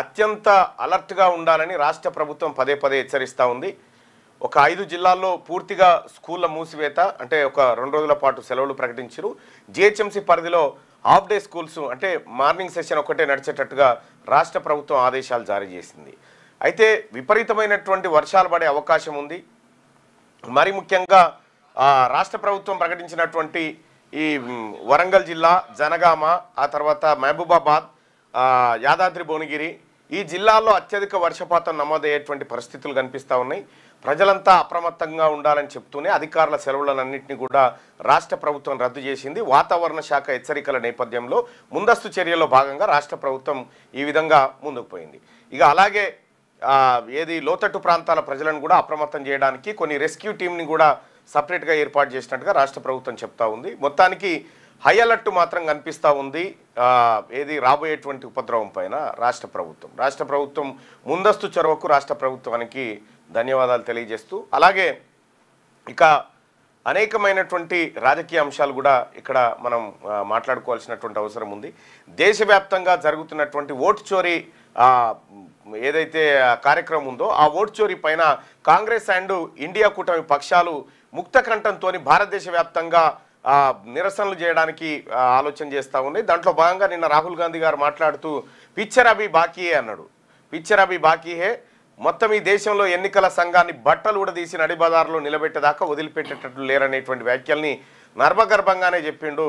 అత్యంత అలర్ట్గా ఉండాలని రాష్ట్ర ప్రభుత్వం పదే పదే హెచ్చరిస్తూ ఉంది. ఒక 5 జిల్లాల్లో పూర్తిగా స్కూళ్ళ మూసివేత, అంటే ఒక 2 రోజుల పాటు సెలవులు ప్రకటించారు. జిహెచ్ఎంసీ పరిధిలో హాఫ్ డే స్కూల్స్, అంటే మార్నింగ్ సెషన్ ఒకటే నడిచేటట్టుగా రాష్ట్ర ప్రభుత్వం ఆదేశాలు జారీ చేసింది. అయితే విపరీతమైనటువంటి వర్షాలు పడే అవకాశం ఉంది. మరి ముఖ్యంగా రాష్ట్ర ప్రభుత్వం ప్రకటించినటువంటి ఈ వరంగల్ జిల్లా, జనగామ, ఆ తర్వాత మహబూబాబాద్, యాదాద్రి భువనగిరి ఈ జిల్లాల్లో అత్యధిక వర్షపాతం నమోదయ్యేటువంటి పరిస్థితులు కనిపిస్తూ ఉన్నాయి. ప్రజలంతా అప్రమత్తంగా ఉండాలని చెప్తూనే అధికారుల సెలవులన్నింటినీ కూడా రాష్ట్ర ప్రభుత్వం రద్దు చేసింది. వాతావరణ శాఖ హెచ్చరికల నేపథ్యంలో ముందస్తు చర్యల్లో భాగంగా రాష్ట్ర ప్రభుత్వం ఈ విధంగా ముందుకు పోయింది. ఇక అలాగే లోతట్టు ప్రాంతాల ప్రజలను కూడా అప్రమత్తం చేయడానికి కొన్ని రెస్క్యూ టీంని కూడా సపరేట్గా ఏర్పాటు చేసినట్టుగా రాష్ట్ర ప్రభుత్వం చెప్తా ఉంది. మొత్తానికి హై అలర్ట్ మాత్రం కనిపిస్తూ ఉంది రాబోయేటువంటి ఉపద్రవం పైన రాష్ట్ర ప్రభుత్వం ముందస్తు చొరవకు రాష్ట్ర ప్రభుత్వానికి ధన్యవాదాలు తెలియజేస్తూ, అలాగే ఇక అనేకమైనటువంటి రాజకీయ అంశాలు కూడా ఇక్కడ మనం మాట్లాడుకోవాల్సినటువంటి అవసరం ఉంది. దేశవ్యాప్తంగా జరుగుతున్నటువంటి ఓటు చోరీ ఏదైతే కార్యక్రమం ఉందో ఆ ఓటు చోరీ పైన కాంగ్రెస్ అండ్ ఇండియా కూటమి పక్షాలు ముక్త కంఠంతో భారతదేశ వ్యాప్తంగా నిరసనలు చేయడానికి ఆలోచన చేస్తూ ఉన్నాయి. దాంట్లో భాగంగా నిన్న రాహుల్ గాంధీ గారు మాట్లాడుతూ పిక్చర్ అభి బాకీ అన్నాడు. పిక్చర్ అభి బాకీ హే, మొత్తం ఈ దేశంలో ఎన్నికల సంఘాన్ని బట్టలు కూడా తీసి నడిబజార్లో నిలబెట్టేదాకా వదిలిపెట్టేటట్లు లేరనేటువంటి వ్యాఖ్యల్ని నర్మగర్భంగానే చెప్పిండు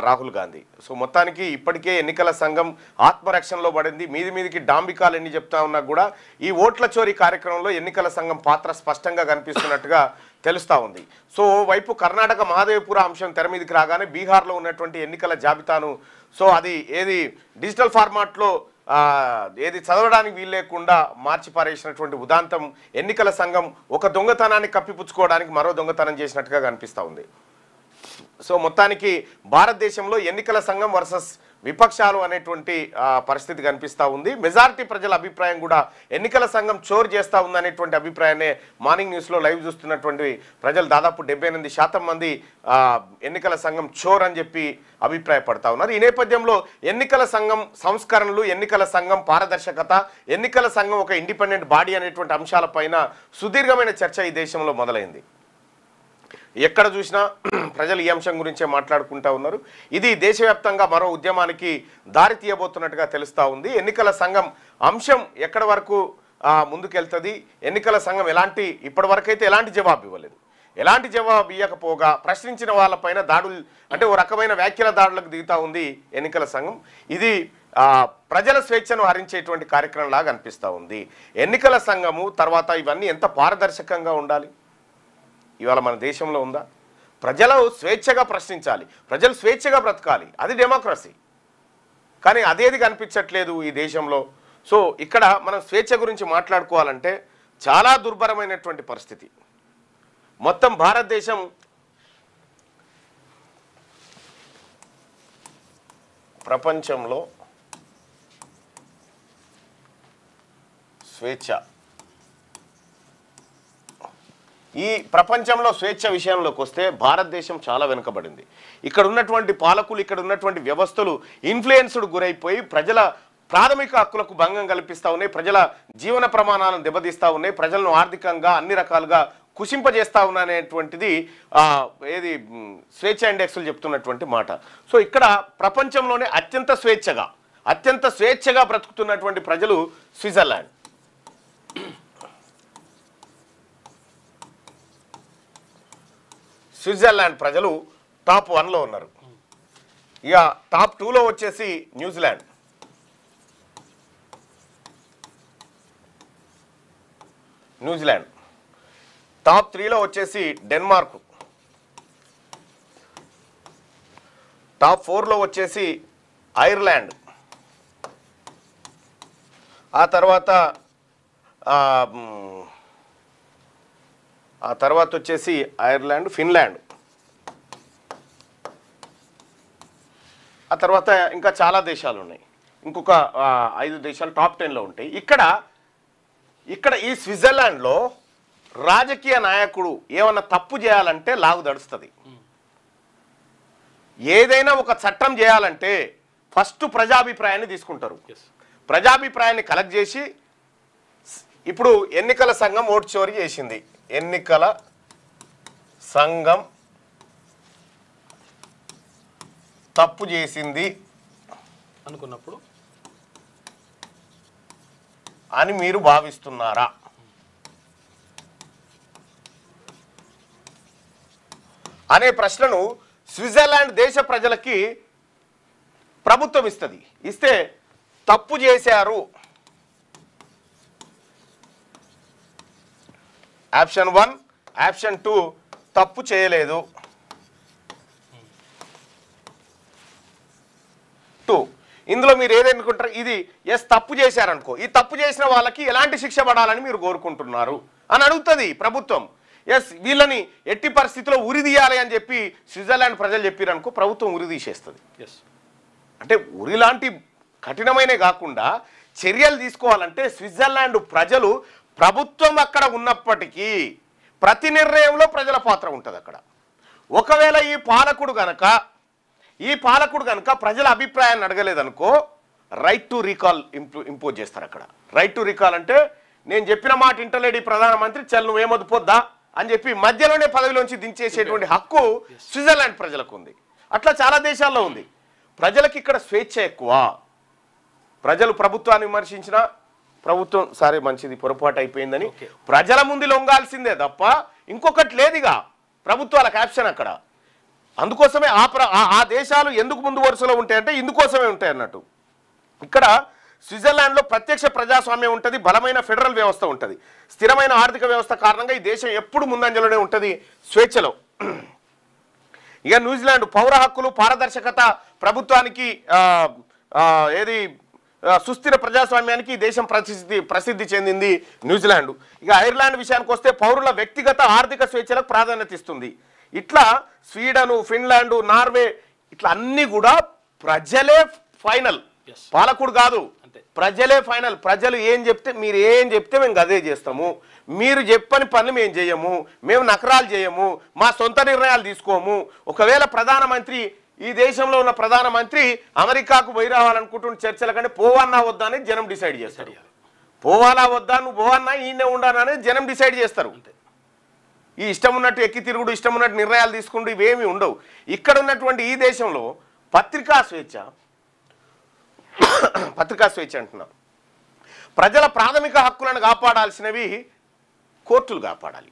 రాహుల్ గాంధీ. సో మొత్తానికి ఇప్పటికే ఎన్నికల సంఘం ఆత్మరక్షణలో పడింది. మీదికి డాంబికాలు ఎన్ని చెప్తా ఉన్నా కూడా ఈ ఓట్ల చోరీ కార్యక్రమంలో ఎన్నికల సంఘం పాత్ర స్పష్టంగా కనిపిస్తున్నట్టుగా తెలుస్తూ ఉంది. సో వైపు కర్ణాటక మహాదేవపుర అంశం తెర మీదకి రాగానే బీహార్లో ఉన్నటువంటి ఎన్నికల జాబితాను అది డిజిటల్ ఫార్మాట్లో చదవడానికి వీలు లేకుండా మార్చి పారేసినటువంటి ఉదాంతం ఎన్నికల సంఘం ఒక దొంగతనాన్ని కప్పిపుచ్చుకోవడానికి మరో దొంగతనం చేసినట్టుగా కనిపిస్తూ ఉంది. సో మొత్తానికి భారతదేశంలో ఎన్నికల సంఘం వర్సెస్ విపక్షాలు అనేటువంటి పరిస్థితి కనిపిస్తూ ఉంది. మెజారిటీ ప్రజల అభిప్రాయం కూడా ఎన్నికల సంఘం చోరు చేస్తూ ఉందనేటువంటి అభిప్రాయాన్ని మార్నింగ్ న్యూస్లో లైవ్ చూస్తున్నటువంటి ప్రజలు దాదాపు 78% మంది ఎన్నికల సంఘం చోర్ అని చెప్పి అభిప్రాయపడతా ఉన్నారు. ఈ నేపథ్యంలో ఎన్నికల సంఘం సంస్కరణలు, ఎన్నికల సంఘం పారదర్శకత, ఎన్నికల సంఘం ఒక ఇండిపెండెంట్ బాడీ అనేటువంటి అంశాలపైన సుదీర్ఘమైన చర్చ ఈ దేశంలో మొదలైంది. ఎక్కడ చూసినా ప్రజలు ఈ అంశం గురించే మాట్లాడుకుంటూ ఉన్నారు. ఇది దేశవ్యాప్తంగా మరో ఉద్యమానికి దారి తీయబోతున్నట్టుగా తెలుస్తూ ఉంది. ఎన్నికల సంఘం అంశం ఎక్కడి వరకు ముందుకెళ్తుంది, ఎన్నికల సంఘం ఇప్పటి వరకైతే ఎలాంటి జవాబు ఇవ్వలేదు. ఎలాంటి జవాబు ఇవ్వకపోగా ప్రశ్నించిన వాళ్ళపైన దాడులు, అంటే ఓ రకమైన వ్యాఖ్యల దాడులకు దిగుతూ ఉంది ఎన్నికల సంఘం. ఇది ప్రజల స్వేచ్ఛను హరించేటువంటి కార్యక్రమంలాగా అనిపిస్తూ ఉంది. ఎన్నికల సంఘము తర్వాత ఇవన్నీ ఎంత పారదర్శకంగా ఉండాలి? ఇవాళ మన దేశంలో ఉందా? ప్రజలు స్వేచ్ఛగా ప్రశ్నించాలి, ప్రజలు స్వేచ్ఛగా బ్రతకాలి, అది డెమోక్రసీ. కానీ అదేది కనిపించట్లేదు ఈ దేశంలో. సో ఇక్కడ మనం స్వేచ్ఛ గురించి మాట్లాడుకోవాలంటే చాలా దుర్భరమైనటువంటి పరిస్థితి. మొత్తం భారతదేశం ప్రపంచంలో స్వేచ్ఛ, ఈ ప్రపంచంలో స్వేచ్ఛ విషయంలోకి వస్తే భారతదేశం చాలా వెనుకబడింది. ఇక్కడ ఉన్నటువంటి పాలకులు, ఇక్కడ ఉన్నటువంటి వ్యవస్థలు ఇన్ఫ్లుయెన్స్డ్ గురైపోయి ప్రజల ప్రాథమిక హక్కులకు భంగం కల్పిస్తూ ఉన్నాయి, ప్రజల జీవన ప్రమాణాలను దెబ్బతీస్తూ ఉన్నాయి, ప్రజలను ఆర్థికంగా అన్ని రకాలుగా కుషింపజేస్తూ ఉన్నటువంటిది స్వేచ్ఛ ఇండెక్స్లు చెప్తున్నటువంటి మాట. సో ఇక్కడ ప్రపంచంలోనే అత్యంత స్వేచ్ఛగా బ్రతుకుతున్నటువంటి ప్రజలు స్విట్జర్లాండ్. స్విట్జర్లాండ్ ప్రజలు టాప్ 1లో ఉన్నారు. ఇక టాప్ 2లో వచ్చేసి న్యూజిలాండ్, టాప్ 3లో వచ్చేసి డెన్మార్క్, టాప్ 4లో వచ్చేసి ఐర్లాండ్, ఆ తర్వాత వచ్చేసి ఐర్లాండ్, ఫిన్లాండ్, ఆ తర్వాత ఇంకా చాలా దేశాలు ఉన్నాయి. ఇంకొక 5 దేశాలు టాప్ 10లో ఉంటాయి. ఇక్కడ ఈ స్విట్జర్లాండ్లో రాజకీయ నాయకుడు ఏమన్నా తప్పు చేయాలంటే లాగు దడుస్తుంది. ఏదైనా ఒక చట్టం చేయాలంటే ఫస్ట్ ప్రజాభిప్రాయాన్ని తీసుకుంటారు. ప్రజాభిప్రాయాన్ని కలెక్ట్ చేసి ఇప్పుడు ఎన్నికల సంఘం ఓటు చోరీ చేసింది, ఎన్నికల సంఘం తప్పు చేసింది అనుకున్నప్పుడు అని మీరు భావిస్తున్నారా? అనే ప్రశ్నను స్విట్జర్లాండ్ దేశ ప్రజలకి ప్రభుత్వం ఇస్తుంది. ఇస్తే తప్పు చేశారు ఆప్షన్ 1, ఆప్షన్ 2 తప్పు చేయలేదు 2. ఇందులో మీరు ఏదనుకుంటారు? ఇది ఎస్ తప్పు చేశారనుకో, ఈ తప్పు చేసిన వాళ్ళకి ఎలాంటి శిక్ష పడాలని మీరు కోరుకుంటున్నారు అని అడుగుతుంది ప్రభుత్వం. ఎస్ వీళ్ళని ఎట్టి పరిస్థితిలో ఉరి తీయాలి అని చెప్పి స్విట్జర్లాండ్ ప్రజలు చెప్పారనుకో, ప్రభుత్వం ఉరి తీసేస్తుంది. అంటే ఉరి లాంటి కఠినమైన కాకుండా చర్యలు తీసుకోవాలంటే స్విట్జర్లాండ్ ప్రజలు ప్రభుత్వం అక్కడ ఉన్నప్పటికీ ప్రతి నిర్ణయంలో ప్రజల పాత్ర ఉంటుంది అక్కడ. ఒకవేళ ఈ పాలకుడు గనక ప్రజల అభిప్రాయాన్ని అడగలేదనుకో, రైట్ టు రీకాల్ ఇంపోజ్ చేస్తారు అక్కడ. రైట్ టు రీకాల్ అంటే నేను చెప్పిన మాట ఇంటలేడు ఈ ప్రధానమంత్రి, చల్ నువ్వేమొద్దు పోద్దా అని చెప్పి మధ్యలోనే పదవిలోంచి దించేసేటువంటి హక్కు స్విట్జర్లాండ్ ప్రజలకు ఉంది. అట్లా చాలా దేశాల్లో ఉంది. ప్రజలకు ఇక్కడ స్వేచ్ఛ ఎక్కువ. ప్రజలు ప్రభుత్వాన్ని విమర్శించినా ప్రభుత్వం సరే మంచిది పొరపాటు అయిపోయిందని ప్రజల ముందు లొంగాల్సిందే తప్ప ఇంకొకటి లేదుగా ప్రభుత్వాలకు ఆప్షన్ అక్కడ. అందుకోసమే ఆ దేశాలు ఎందుకు ముందు వరుసలో ఉంటాయంటే ఇందుకోసమే ఉంటాయి అన్నట్టు. ఇక్కడ స్విట్జర్లాండ్లో ప్రత్యక్ష ప్రజాస్వామ్యం ఉంటుంది, బలమైన ఫెడరల్ వ్యవస్థ ఉంటుంది, స్థిరమైన ఆర్థిక వ్యవస్థ కారణంగా ఈ దేశం ఎప్పుడు ముందంజలోనే ఉంటుంది స్వేచ్ఛలో. ఇక న్యూజిలాండ్ పౌర హక్కులు, పారదర్శకత, ప్రభుత్వానికి ఏది సుస్థిర ప్రజాస్వామ్యానికి ఈ దేశం ప్రసిద్ధి చెందింది న్యూజిలాండ్. ఇక ఐర్లాండ్ విషయానికి వస్తే పౌరుల వ్యక్తిగత ఆర్థిక స్వేచ్ఛలకు ప్రాధాన్యత ఇస్తుంది. ఇట్లా స్వీడను, ఫిన్లాండ్, నార్వే ఇట్లా అన్నీ కూడా ప్రజలే ఫైనల్, పాలకుడు కాదు, ప్రజలే ఫైనల్. ప్రజలు ఏం చెప్తే మీరు ఏం చెప్తే మేము అదే చేస్తాము, మీరు చెప్పని పనులు మేము చేయము, మేము నకరాలు చేయము, మా సొంత నిర్ణయాలు తీసుకోము. ఒకవేళ ప్రధానమంత్రి ఈ దేశంలో ఉన్న ప్రధానమంత్రి అమెరికాకు పోయి రావాలనుకుంటున్న చర్చల కంటే పోవన్నా వద్దా అనేది జనం డిసైడ్ చేస్తారు. పోవాలా వద్దా, నువ్వు పోవన్నా ఈయనే ఉండాలా అనేది జనం డిసైడ్ చేస్తారు. ఈ ఇష్టం ఉన్నట్టు ఎక్కి తిరుగుడు, ఇష్టం ఉన్నట్టు నిర్ణయాలు తీసుకుంటూ ఇవేమీ ఉండవు. ఇక్కడ ఉన్నటువంటి ఈ దేశంలో పత్రికా స్వేచ్ఛ అంటున్నాం. ప్రజల ప్రాథమిక హక్కులను కాపాడాల్సినవి కోర్టులు కాపాడాలి.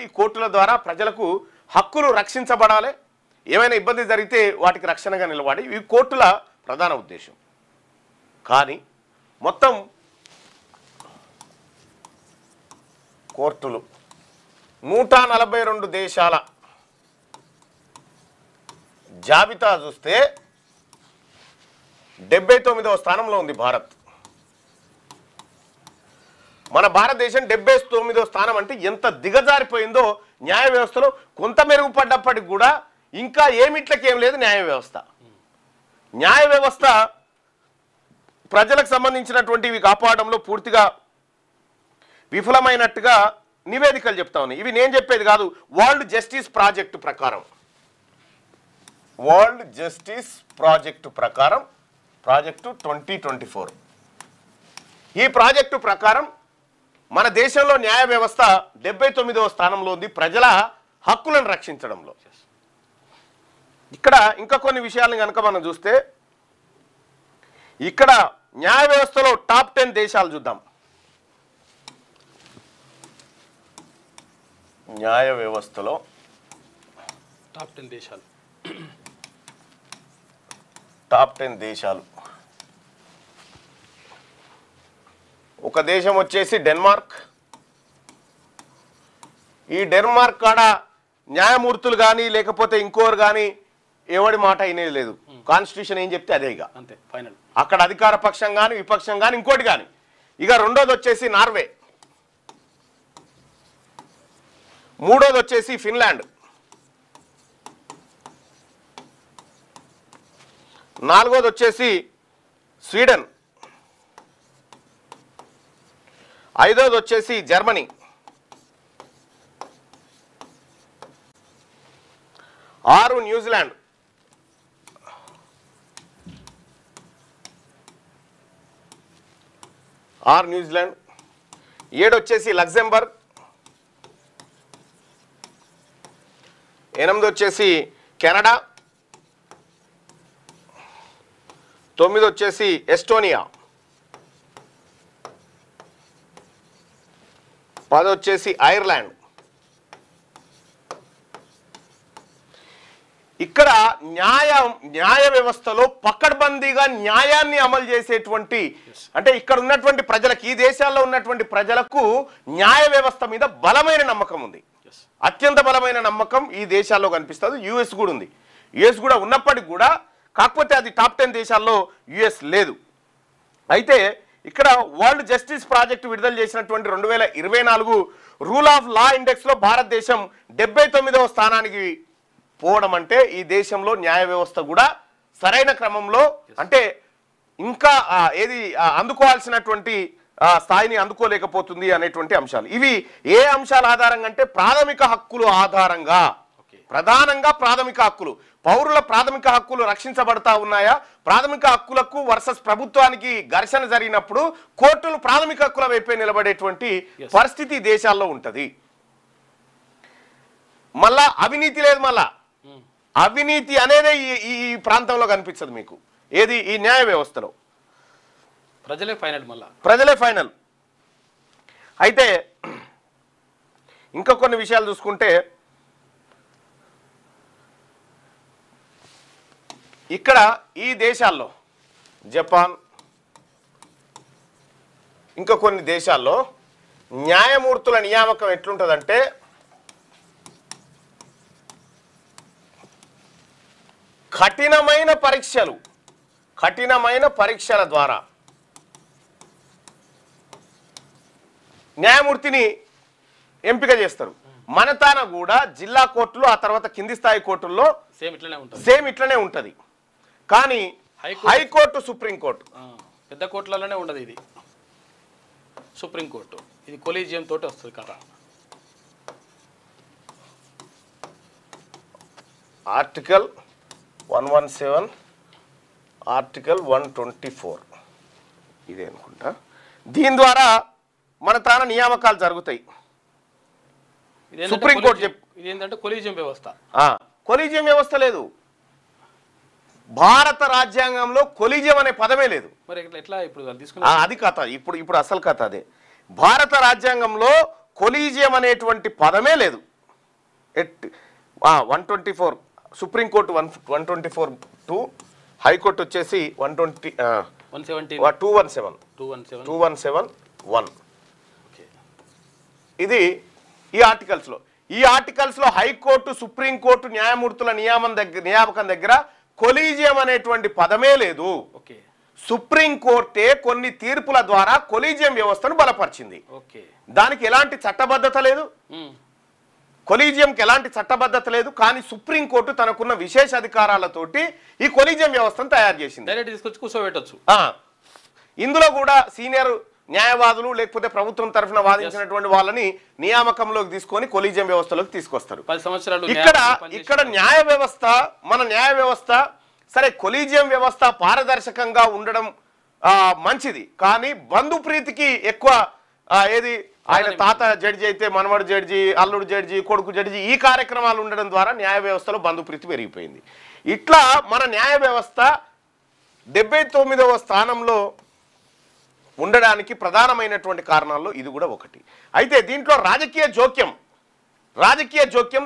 ఈ కోర్టుల ద్వారా ప్రజలకు హక్కులు రక్షించబడాలి. ఏమైనా ఇబ్బంది జరిగితే వాటికి రక్షణగా నిలబడి ఈ కోర్టుల ప్రధాన ఉద్దేశం. కానీ మొత్తం కోర్టులు 142 దేశాల జాబితా చూస్తే 79వ స్థానంలో ఉంది భారత్. మన భారతదేశం 79వ స్థానం అంటే ఎంత దిగజారిపోయిందో. న్యాయ వ్యవస్థలో కొంత మెరుగుపడ్డప్పటికి కూడా ఇంకా ఏమిట్లకేం లేదు న్యాయ వ్యవస్థ ప్రజలకు సంబంధించినటువంటివి కాపాడడంలో పూర్తిగా విఫలమైనట్టుగా నివేదికలు చెప్తా ఉన్నాయి. ఇవి నేను చెప్పేది కాదు, వరల్డ్ జస్టిస్ ప్రాజెక్టు ప్రకారం ప్రాజెక్టు 2024 ఈ ప్రాజెక్టు ప్రకారం మన దేశంలో న్యాయ వ్యవస్థ 79వ స్థానంలో ఉంది ప్రజల హక్కులను రక్షించడంలో. ఇక్కడ ఇంకా కొన్ని విషయాలను కనుక మనం చూస్తే ఇక్కడ న్యాయ వ్యవస్థలో టాప్ 10 దేశాలు చూద్దాం. న్యాయ వ్యవస్థలో టాప్ 10 దేశాలు. ఒక దేశం వచ్చేసి డెన్మార్క్. ఈ డెన్మార్క్ కాడ న్యాయమూర్తులు కానీ లేకపోతే ఇంకోరు కానీ ఎవడి మాట అయినది లేదు. కాన్స్టిట్యూషన్ ఏం చెప్తే అదే, ఇక అంతే ఫైనల్. అక్కడ అధికార పక్షం కానీ విపక్షం కానీ ఇంకోటి కానీ. ఇక రెండోది వచ్చేసి నార్వే, మూడోది వచ్చేసి ఫిన్లాండ్, నాలుగోది వచ్చేసి స్వీడన్, ఐదోది వచ్చేసి జర్మనీ, ఆరు న్యూజిలాండ్, ఆర్ న్యూజిలాండ్, 7 వచ్చేసి లగ్జెంబర్గ్, 8 వచ్చేసి కెనడా, 9 వచ్చేసి ఎస్టోనియా, 10 వచ్చేసి ఐర్లాండ్. ఇక్కడ న్యాయ వ్యవస్థలో పకడ్బందీగా న్యాయాన్ని అమలు చేసేటువంటి, అంటే ఇక్కడ ఉన్నటువంటి ప్రజలకు, ఈ దేశాల్లో ఉన్నటువంటి ప్రజలకు న్యాయ వ్యవస్థ మీద బలమైన నమ్మకం ఉంది. అత్యంత బలమైన నమ్మకం ఈ దేశాల్లో కనిపిస్తుంది. యుఎస్ కూడా ఉంది. యుఎస్ కూడా ఉన్నప్పటికీ కూడా, కాకపోతే అది టాప్ 10 దేశాల్లో యుఎస్ లేదు. అయితే ఇక్కడ వరల్డ్ జస్టిస్ ప్రాజెక్టు విడుదల చేసినటువంటి 2024 రూల్ ఆఫ్ లా ఇండెక్స్లో భారతదేశం 79వ స్థానానికి పోవడం అంటే ఈ దేశంలో న్యాయ వ్యవస్థ కూడా సరైన క్రమంలో, అంటే ఇంకా అందుకోవాల్సినటువంటి స్థాయిని అందుకోలేకపోతుంది అనేటువంటి అంశాలు. ఇవి ఏ అంశాల ఆధారంగా అంటే ప్రాథమిక హక్కులు ఆధారంగా, ప్రధానంగా ప్రాథమిక హక్కులు, పౌరుల ప్రాథమిక హక్కులు రక్షించబడతా ఉన్నాయా? ప్రాథమిక హక్కులకు వర్సెస్ ప్రభుత్వానికి ఘర్షణ జరిగినప్పుడు కోర్టులు ప్రాథమిక హక్కుల వైపే నిలబడేటువంటి పరిస్థితి దేశాల్లో ఉంటుంది. మళ్ళా అవినీతి లేదు. మళ్ళా అవినీతి అనేదే ఈ ప్రాంతంలో కనిపించదు మీకు. ఏది? ఈ న్యాయ వ్యవస్థలో ప్రజలే ఫైనల్. మళ్ళా ప్రజలే ఫైనల్. అయితే ఇంకా కొన్ని విషయాలు చూసుకుంటే, ఇక్కడ ఈ దేశాల్లో జపాన్, ఇంకా కొన్ని దేశాల్లో న్యాయమూర్తుల నియామకం ఎట్లుంటుందంటే, కఠినమైన పరీక్షల ద్వారా న్యాయమూర్తిని ఎంపిక చేస్తారు. మన తాన కూడా జిల్లా కోర్టులు, ఆ తర్వాత కింది స్థాయి కోర్టుల్లో సేమ్ ఇట్లనే ఉంటుంది. కానీ హైకోర్టు, సుప్రీంకోర్టు, పెద్ద కోర్టులలోనే ఉండదు. ఇది సుప్రీంకోర్టు, ఇది కొలీజియం తోటి వస్తుంది కదా. ఆర్టికల్ 117, ఆర్టికల్ 124 ఇదే అనుకుంటా. దీని ద్వారా మన తాన నియామకాలు జరుగుతాయి. సుప్రీంకోర్టు ఇదేంటంటే కొలీజియం వ్యవస్థ. కొలీజియం వ్యవస్థ లేదు. భారత రాజ్యాంగంలో కొలీజియం అనే పదమే లేదు. మరి ఎట్లా ఇప్పుడు అది కథ. ఇప్పుడు అసలు కథ అదే. భారత రాజ్యాంగంలో కొలీజియం అనేటువంటి పదమే లేదు. 124 సుప్రీంకోర్టు 124(2), హైకోర్టు వచ్చేసి 217(1). ఇది ఈ ఆర్టికల్స్లో హైకోర్టు, సుప్రీంకోర్టు న్యాయమూర్తుల నియామకం దగ్గర కొలీజియం అనేటువంటి పదమే లేదు. సుప్రీంకోర్టే కొన్ని తీర్పుల ద్వారా కొలీజియం వ్యవస్థను బలపరిచింది. దానికి ఎలాంటి చట్టబద్ధత లేదు. కొలీజియంకి ఎలాంటి చట్టబద్ధత లేదు. కానీ సుప్రీంకోర్టు తనకున్న విశేష అధికారాలతోటి ఈ కొలీజియం వ్యవస్థను తయారు చేసింది. తీసుకొచ్చి కూర్చోబెట్టచ్చు. ఇందులో కూడా సీనియర్ న్యాయవాదులు లేకపోతే ప్రభుత్వం తరఫున వాదించినటువంటి వాళ్ళని నియామకంలోకి తీసుకొని కొలీజియం వ్యవస్థలోకి తీసుకొస్తారు. 10 సంవత్సరాలు ఇక్కడ న్యాయ వ్యవస్థ, మన న్యాయ వ్యవస్థ సరే కొలీజియం వ్యవస్థ పారదర్శకంగా ఉండడం మంచిది. కానీ బంధుప్రీతికి ఎక్కువ ఏది ఆయన తాత జడ్జి అయితే మనవడు జడ్జి, అల్లుడు జడ్జి, కొడుకు జడ్జి, ఈ కార్యక్రమాలు ఉండడం ద్వారా న్యాయ వ్యవస్థలో బంధుప్రీతి పెరిగిపోయింది. ఇట్లా మన న్యాయ వ్యవస్థ 79వ స్థానంలో ఉండడానికి ప్రధానమైనటువంటి కారణాల్లో ఇది కూడా ఒకటి. అయితే దీంట్లో రాజకీయ జోక్యం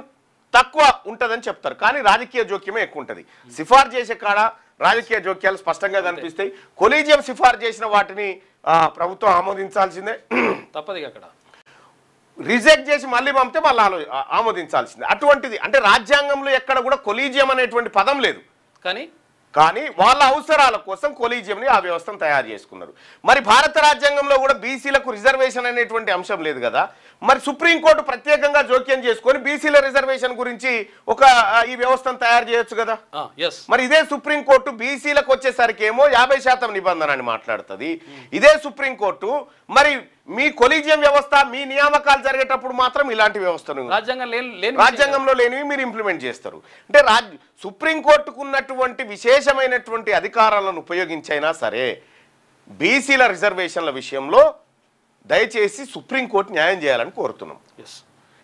తక్కువ ఉంటుందని చెప్తారు. కానీ రాజకీయ జోక్యమే ఎక్కువ ఉంటుంది. సిఫార్సు చేసే కాడ రాజకీయ జోక్యాలు స్పష్టంగా కనిపిస్తాయి. కొలీజియం సిఫార్సు చేసిన వాటిని ప్రభుత్వం ఆమోదించాల్సిందే, తప్పదు. అక్కడ రిజెక్ట్ చేసి మళ్ళీ పంపితే మళ్ళీ ఆమోదించాల్సిందే. అటువంటిది అంటే రాజ్యాంగంలో ఎక్కడ కూడా కొలీజియం అనేటువంటి పదం లేదు. కానీ వాళ్ళ అవసరాల కోసం కొలీజియంని ఆ వ్యవస్థను తయారు చేసుకున్నారు. మరి భారత రాజ్యాంగంలో కూడా బీసీలకు రిజర్వేషన్ అనేటువంటి అంశం లేదు కదా. మరి సుప్రీంకోర్టు ప్రత్యేకంగా జోక్యం చేసుకొని బీసీల రిజర్వేషన్ గురించి ఈ వ్యవస్థను తయారు చేయొచ్చు కదా. మరి ఇదే సుప్రీంకోర్టు బీసీలకు వచ్చేసరికి ఏమో 50% నిబంధన అని మాట్లాడుతుంది. ఇదే సుప్రీంకోర్టు మరి మీ కొలీజియం వ్యవస్థ, మీ నియామకాలు జరిగేటప్పుడు మాత్రం ఇలాంటి వ్యవస్థను రాజ్యాంగంలో లేనివి మీరు ఇంప్లిమెంట్ చేస్తారు. అంటే సుప్రీంకోర్టుకు ఉన్నటువంటి విశేషమైనటువంటి అధికారాలను ఉపయోగించైనా సరే బీసీల రిజర్వేషన్ల విషయంలో దయచేసి సుప్రీంకోర్టు న్యాయం చేయాలని కోరుతున్నాం.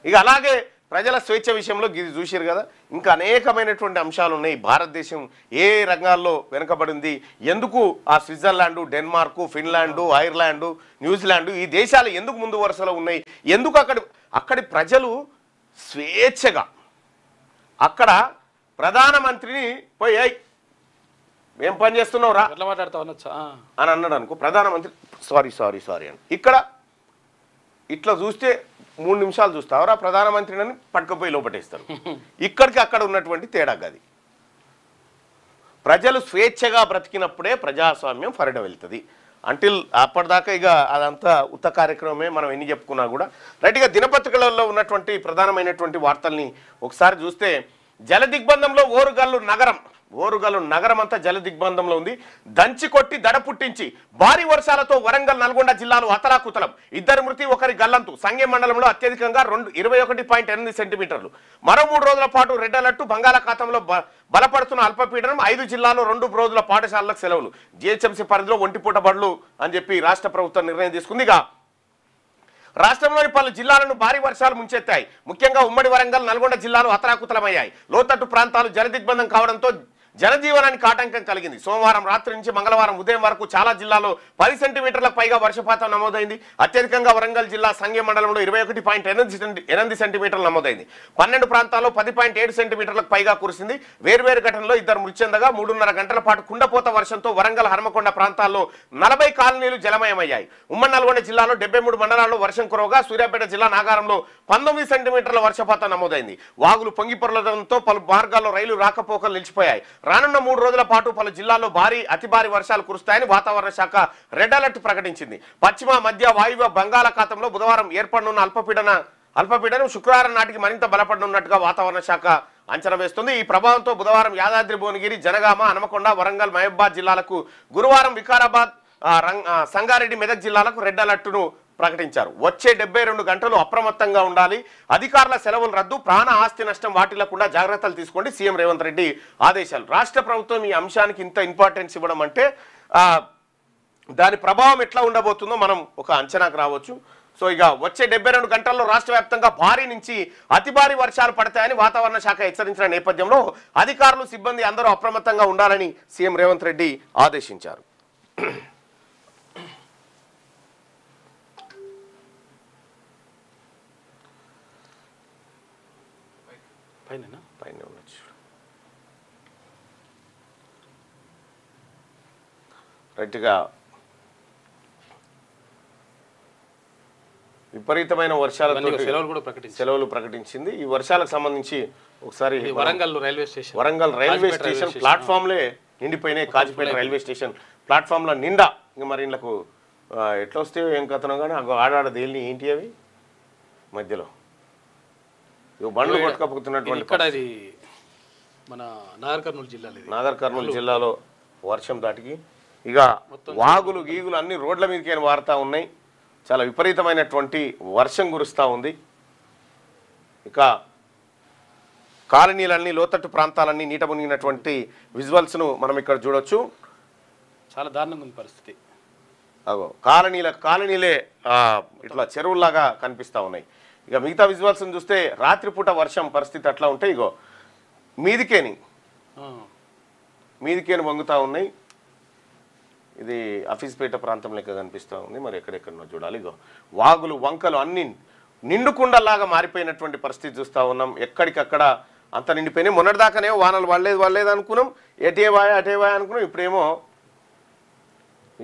ఇక అలాగే ప్రజల స్వేచ్ఛ విషయంలో ఇది చూసారు కదా, ఇంకా అనేకమైనటువంటి అంశాలు ఉన్నాయి. భారతదేశం ఏ రంగాల్లో వెనుకబడింది, ఎందుకు ఆ స్విట్జర్లాండు, డెన్మార్కు, ఫిన్లాండు, ఐర్లాండు, న్యూజిలాండు ఈ దేశాలు ఎందుకు ముందు వరుసలో ఉన్నాయి, ఎందుకు అక్కడి ప్రజలు స్వేచ్ఛగా అక్కడ ప్రధానమంత్రిని పోయి ఏం పని చేస్తున్నావు రా ఎట్లా మాట్లాడతావు అని అన్నాడు అనుకో, ప్రధానమంత్రి సారీ అని ఇక్కడ ఇట్లా చూస్తే 3 నిమిషాలు చూస్తావరా ప్రధానమంత్రిని పట్టుకపోయి లోపటేస్తారు. ఇక్కడికి అక్కడ ఉన్నటువంటి తేడా గది. ప్రజలు స్వేచ్ఛగా బ్రతికినప్పుడే ప్రజాస్వామ్యం ఫరిడ వెళ్తుంది. అంటిల్ అప్పటిదాకా ఇక అదంతా ఉత్త కార్యక్రమమే, మనం ఎన్ని చెప్పుకున్నా కూడా. రైట్గా దినపత్రికలలో ఉన్నటువంటి ప్రధానమైనటువంటి వార్తల్ని ఒకసారి చూస్తే, జలదిగ్బంధంలో ఓరుగల్లు నగరం అంతా జలదిగ్బంధంలో ఉంది. దంచి కొట్టి దడ పుట్టించి భారీ వర్షాలతో వరంగల్, నల్గొండ జిల్లాలు అతలాకుతలం. 2 మృతి, 1 గల్లంతు. సంగెం మండలంలో అత్యధికంగా 21.8 సెంటీమీటర్లు. మరో 3 రోజుల పాటు రెడ్ అలర్ట్. బంగాళాఖాతంలో బలపడుతున్న అల్పపీడనం. 5 జిల్లాల్లో 2 రోజుల పాఠశాలలకు సెలవులు. జిహెచ్ఎంసీ పరిధిలో ఒంటిపూట బడులు అని చెప్పి రాష్ట్ర ప్రభుత్వం నిర్ణయం తీసుకుంది. రాష్ట్రంలోని పలు జిల్లాలను భారీ వర్షాలు ముంచెత్తాయి. ముఖ్యంగా ఉమ్మడి వరంగల్, నల్గొండ జిల్లాలు అతలాకుతలమయ్యాయి. లోతట్టు ప్రాంతాలు జలదిగ్బంధం కావడంతో జనజీవనానికి ఆటంకం కలిగింది. సోమవారం రాత్రి నుంచి మంగళవారం ఉదయం వరకు చాలా జిల్లాల్లో 10 సెంటీమీటర్లకు పైగా వర్షపాతం నమోదైంది. అత్యధికంగా వరంగల్ జిల్లా సంగెం మండలంలో 21.8 సెంటీమీటర్లు నమోదైంది. 12 ప్రాంతాల్లో 10.7 సెంటీమీటర్లకు పైగా కురిసింది. వేర్వేరు ఘటనలో 2 మృతి చెందగా 3.5 గంటల పాటు కుండపోత వర్షంతో వరంగల్, హనుమకొండ ప్రాంతాల్లో 40 కాలనీలు జలమయమయ్యాయి. ఉమ్మడి నల్గొండ జిల్లాలో 73 మండలాల్లో వర్షం కురవగా సూర్యాపేట జిల్లా నాగారంలో 19 సెంటీమీటర్ల వర్షపాతం నమోదైంది. వాగులు పొంగిపొరలడంతో పలు మార్గాల్లో రైలు రాకపోకలు నిలిచిపోయాయి. రానున్న 3 రోజుల పాటు పలు జిల్లాల్లో అతి భారీ వర్షాలు కురుస్తాయని వాతావరణ శాఖ రెడ్ అలర్ట్ ప్రకటించింది. పశ్చిమ మధ్య వాయువ్య బంగాళాఖాతంలో బుధవారం ఏర్పడనున్న అల్పపీడనం శుక్రవారం నాటికి మరింత బలపడనున్నట్టుగా వాతావరణ శాఖ అంచనా వేస్తుంది. ఈ ప్రభావంతో బుధవారం యాదాద్రి, భువనగిరి, జనగామ, హనుమకొండ, వరంగల్, మహబూబాబాద్ జిల్లాలకు, గురువారం వికారాబాద్, సంగారెడ్డి, మెదక్ జిల్లాలకు రెడ్ అలర్ట్ను ప్రకటించారు. వచ్చే 72 గంటలు అప్రమత్తంగా ఉండాలి. అధికారుల సెలవులు రద్దు, ప్రాణ ఆస్తి నష్టం వాటిల్లకుండా జాగ్రత్తలు తీసుకోండి. సీఎం రేవంత్ రెడ్డి ఆదేశాలు. రాష్ట్ర ప్రభుత్వం ఈ అంశానికి ఇంత ఇంపార్టెన్స్ ఇవ్వడం అంటే దాని ప్రభావం ఎట్లా ఉండబోతుందో మనం ఒక అంచనాకు రావచ్చు. సో ఇక వచ్చే 72 గంటల్లో రాష్ట్ర వ్యాప్తంగా భారీ నుంచి అతి భారీ వర్షాలు పడతాయని వాతావరణ శాఖ హెచ్చరించిన నేపథ్యంలో అధికారులు, సిబ్బంది అందరూ అప్రమత్తంగా ఉండాలని సీఎం రేవంత్ రెడ్డి ఆదేశించారు. పైన ఉండొచ్చు. రైట్గా విపరీతమైన వర్షాలతో సెలవులు ప్రకటించింది. ఈ వర్షాలకు సంబంధించి ఒకసారి వరంగల్ రైల్వే స్టేషన్ ప్లాట్ఫామ్లే నిండిపోయినాయి. కాజీపేట రైల్వే స్టేషన్ ప్లాట్ఫామ్లో నిండా. ఇంకా మరి ఇళ్ళకు ఎట్లా వస్తే ఏం కథనం కానీ ఆడాడ దేల్ని ఏంటి అవి మధ్యలో బండ్లు కొట్టుకపోతున్నటువంటి. ఇక్కడ మన నాగర్ కర్నూలు జిల్లాలో వర్షం దాటికి ఇక వాగులు గీగులు అన్ని రోడ్ల మీదకి వారుతా ఉన్నాయి. చాలా విపరీతమైనటువంటి వర్షం కురుస్తూ ఉంది. ఇక కాలనీలన్నీ, లోతట్టు ప్రాంతాలన్నీ నీట మునిగినటువంటి విజువల్స్ను మనం ఇక్కడ చూడొచ్చు. చాలా దారుణంగా ఉంది పరిస్థితి. అగో కాలనీలే ఇట్లా చెరువుల్లాగా కనిపిస్తూ ఉన్నాయి. ఇక మిగతా విజువల్స్ని చూస్తే రాత్రిపూట వర్షం పరిస్థితి అట్లా ఉంటే ఇగో మీదికేని వంగుతూ ఉన్నాయి. ఇది ఆఫీస్పేట ప్రాంతం లెక్క కనిపిస్తూ ఉంది. మరి ఎక్కడెక్కడనో చూడాలి. ఇగో వాగులు, వంకలు అన్నీ నిండుకుండలాగా మారిపోయినటువంటి పరిస్థితి చూస్తూ ఉన్నాం. ఎక్కడికక్కడ అంత నిండిపోయినాయి. మొన్నటిదాకానే వానలు పడలేదు అనుకున్నాం, అటే వాయ అనుకున్నాం. ఇప్పుడేమో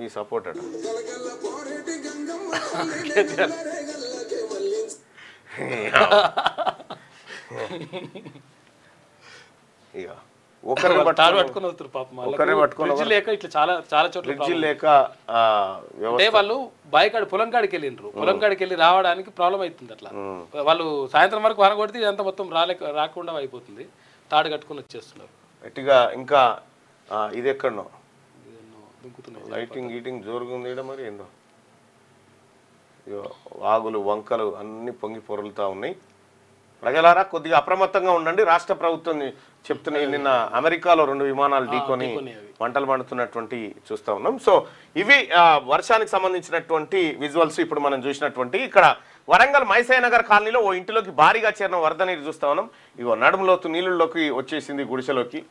ఈ సపోర్ట్ అట ఇక ఒకరిని పట్టుకొని లేక వాళ్ళు బాయికాడు పొలం కాడికి వెళ్ళిండ్రు. పొలం కాడికి వెళ్ళి రావడానికి ప్రాబ్లం అవుతుంది. అట్లా వాళ్ళు సాయంత్రం వరకు వాన కొడితే ఇదంతా మొత్తం రాకుండా అయిపోతుంది. తాడు కట్టుకుని వచ్చేస్తున్నారు. గట్టిగా ఇంకా ఇది ఎక్కడనో లైటింగ్ జోరుగా ఉంది. మరి ఏందో వాగులు, వంకలు అన్ని పొంగి పొరులుతూ ఉన్నాయి. ప్రజలారా కొద్దిగా అప్రమత్తంగా ఉండండి. రాష్ట్ర ప్రభుత్వం చెప్తున్న నిన్న అమెరికాలో 2 విమానాలు ఢీకొని మంటలు మండుతున్నటువంటి చూస్తూ ఉన్నాం. సో ఇవి వర్షానికి సంబంధించినటువంటి విజువల్స్ ఇప్పుడు మనం చూసినటువంటి. ఇక్కడ వరంగల్ మైసయ్య నగర్ కాలనీలో ఓ ఇంటిలోకి భారీగా చేరిన వరద నీరు చూస్తా ఉన్నాం. ఇగో నడుములోతు నీళ్ళలోకి వచ్చేసింది గుడిసెలోకి.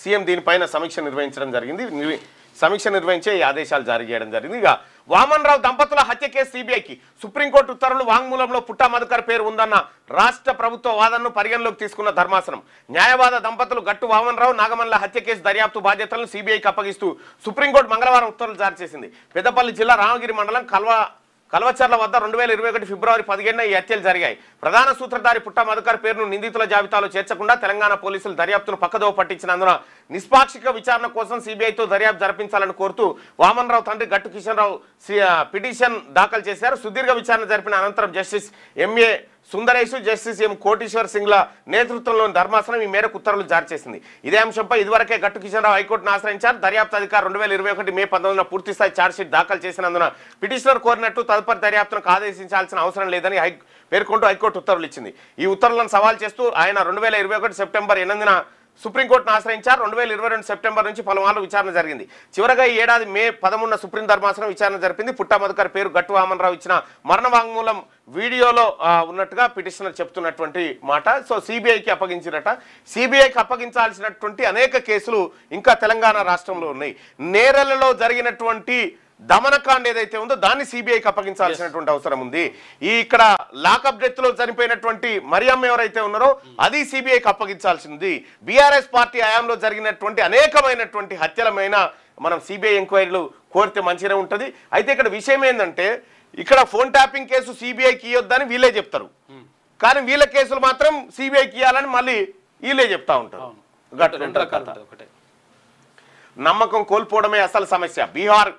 సీఎం దీనిపైన సమీక్ష నిర్వహించడం జరిగింది. సమీక్ష నిర్వహించే ఈ ఆదేశాలు జారీ చేయడం జరిగింది. ఇక వామన్ రావు దంపతుల హత్య కేసు సిబిఐకి సుప్రీంకోర్టు ఉత్తర్వులు వాంగ్మూలంలో పుట్టా మధుకర్ పేరు ఉందన్న రాష్ట్ర ప్రభుత్వ వాదనను పరిగణలోకి తీసుకున్న ధర్మాసనం న్యాయవాద దంపతులు గట్టు వామన్ రావు నాగమన్ల హత్య కేసు దర్యాప్తు బాధ్యతలను సిబిఐకి అప్పగిస్తూ సుప్రీంకోర్టు మంగళవారం ఉత్తర్వులు జారీ చేసింది. పెద్దపల్లి జిల్లా రామగిరి మండలం కల్వచర్ల వద్ద 2021 ఫిబ్రవరి 15న ఈ హత్యలు జరిగాయి. ప్రధాన సూత్రధారి పుట్టా మధుకర్ పేరును నిందితుల జాబితాలో చేర్చకుండా తెలంగాణ పోలీసులు దర్యాప్తును పక్కదోవ పట్టించినందున నిష్పాక్షిక విచారణ కోసం సిబిఐతో దర్యాప్తు జరిపించాలని కోరుతూ వామన్ రావు తండ్రి గట్టు కిషన్ రావు పిటిషన్ దాఖలు చేశారు. సుదీర్ఘ విచారణ జరిపిన అనంతరం justice MA Sundaresh, justice M Koteshwar సింగ్ల నేతృత్వంలోని ధర్మాసనం ఈ మేరకు ఉత్తర్వులు జారీ చేసింది. ఇదే అంశంపై ఇదివరకే గట్టు కిషన్ రావు హైకోర్టును ఆశ్రయించారు. దర్యాప్తు అధికారి 2021 మే 19న పూర్తిస్థాయి ఛార్జ్షీట్ దాఖలు చేసినందున పిటిషనర్ కోరినట్టు తదుపరి దర్యాప్తును ఆదేశించాల్సిన అవసరం లేదని పేర్కొంటూ హైకోర్టు ఉత్తర్వులు ఇచ్చింది. ఈ ఉత్తర్వులను సవాల్ చేస్తూ ఆయన 2021 సెప్టెంబర్ 8న సుప్రీంకోర్టును ఆశ్రయించారు. 2022 సెప్టెంబర్ నుంచి పలుమార్లు విచారణ జరిగింది. చివరగా ఈ ఏడాది మే 13న సుప్రీం ధర్మాసనం విచారణ జరిపింది. పుట్టా మధుకర్ పేరు గట్టు వామన్ రావు ఇచ్చిన మరణ వాంగ్మూలం వీడియోలో ఉన్నట్టుగా పిటిషనర్ చెప్తున్నటువంటి మాట. సో సిబిఐకి అప్పగించినట. సిబిఐకి అప్పగించాల్సినటువంటి అనేక కేసులు ఇంకా తెలంగాణ రాష్ట్రంలో ఉన్నాయి. నేరలలో జరిగినటువంటి దమనకాండ ఏదైతే ఉందో దాన్ని సిబిఐకి అప్పగించాల్సినటువంటి అవసరం ఉంది. ఈ ఇక్కడ లాకప్ డెత్ లో చనిపోయినటువంటి మరియమ్మ ఎవరైతే ఉన్నారో అది సిబిఐకి అప్పగించాల్సింది. బీఆర్ఎస్ పార్టీ హయాంలో జరిగినటువంటి అనేకమైనటువంటి హత్యలమైన మనం సిబిఐ ఎంక్వైరీలు కోరితే మంచిగానే ఉంటుంది. అయితే ఇక్కడ విషయం ఏంటంటే ఇక్కడ ఫోన్ ట్యాపింగ్ కేసు సిబిఐకి ఇవ్వద్దని వీళ్ళే చెప్తారు, కానీ వీళ్ళ కేసులు మాత్రం సిబిఐకి ఇవ్వాలని మళ్ళీ వీళ్ళే చెప్తా ఉంటారు. నమ్మకం కోల్పోవడమే అసలు సమస్య. బీహార్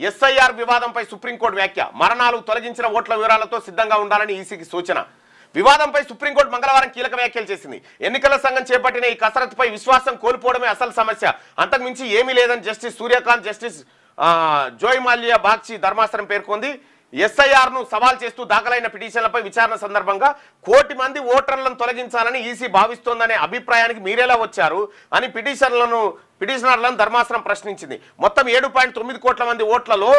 ఎస్ఐఆర్ వివాదంపై సుప్రీంకోర్టు వ్యాఖ్య. మరణాలు తొలగించిన ఓట్ల వివరాలతో సిద్ధంగా ఉండాలని ఈసీకి సూచన. వివాదంపై సుప్రీంకోర్టు మంగళవారం కీలక వ్యాఖ్యలు చేసింది. ఎన్నికల సంఘం చేపట్టిన ఈ కసరత్తుపై విశ్వాసం కోల్పోవడమే అసలు సమస్య, అంతకుమించి ఏమీ లేదని జస్టిస్ సూర్యకాంత్, జస్టిస్ జోయ్ మాల్యా బాగ్చి ధర్మాసనం పేర్కొంది. ఎస్ఐఆర్ను సవాల్ చేస్తూ దాఖలైన పిటిషన్లపై విచారణ సందర్భంగా 1 కోటి మంది ఓటర్లను తొలగించాలని ఈసీ భావిస్తోందనే అభిప్రాయానికి మీరేలా వచ్చారు అని పిటిషనర్లను ధర్మాసనం ప్రశ్నించింది. మొత్తం 7.9 కోట్ల మంది ఓట్లలో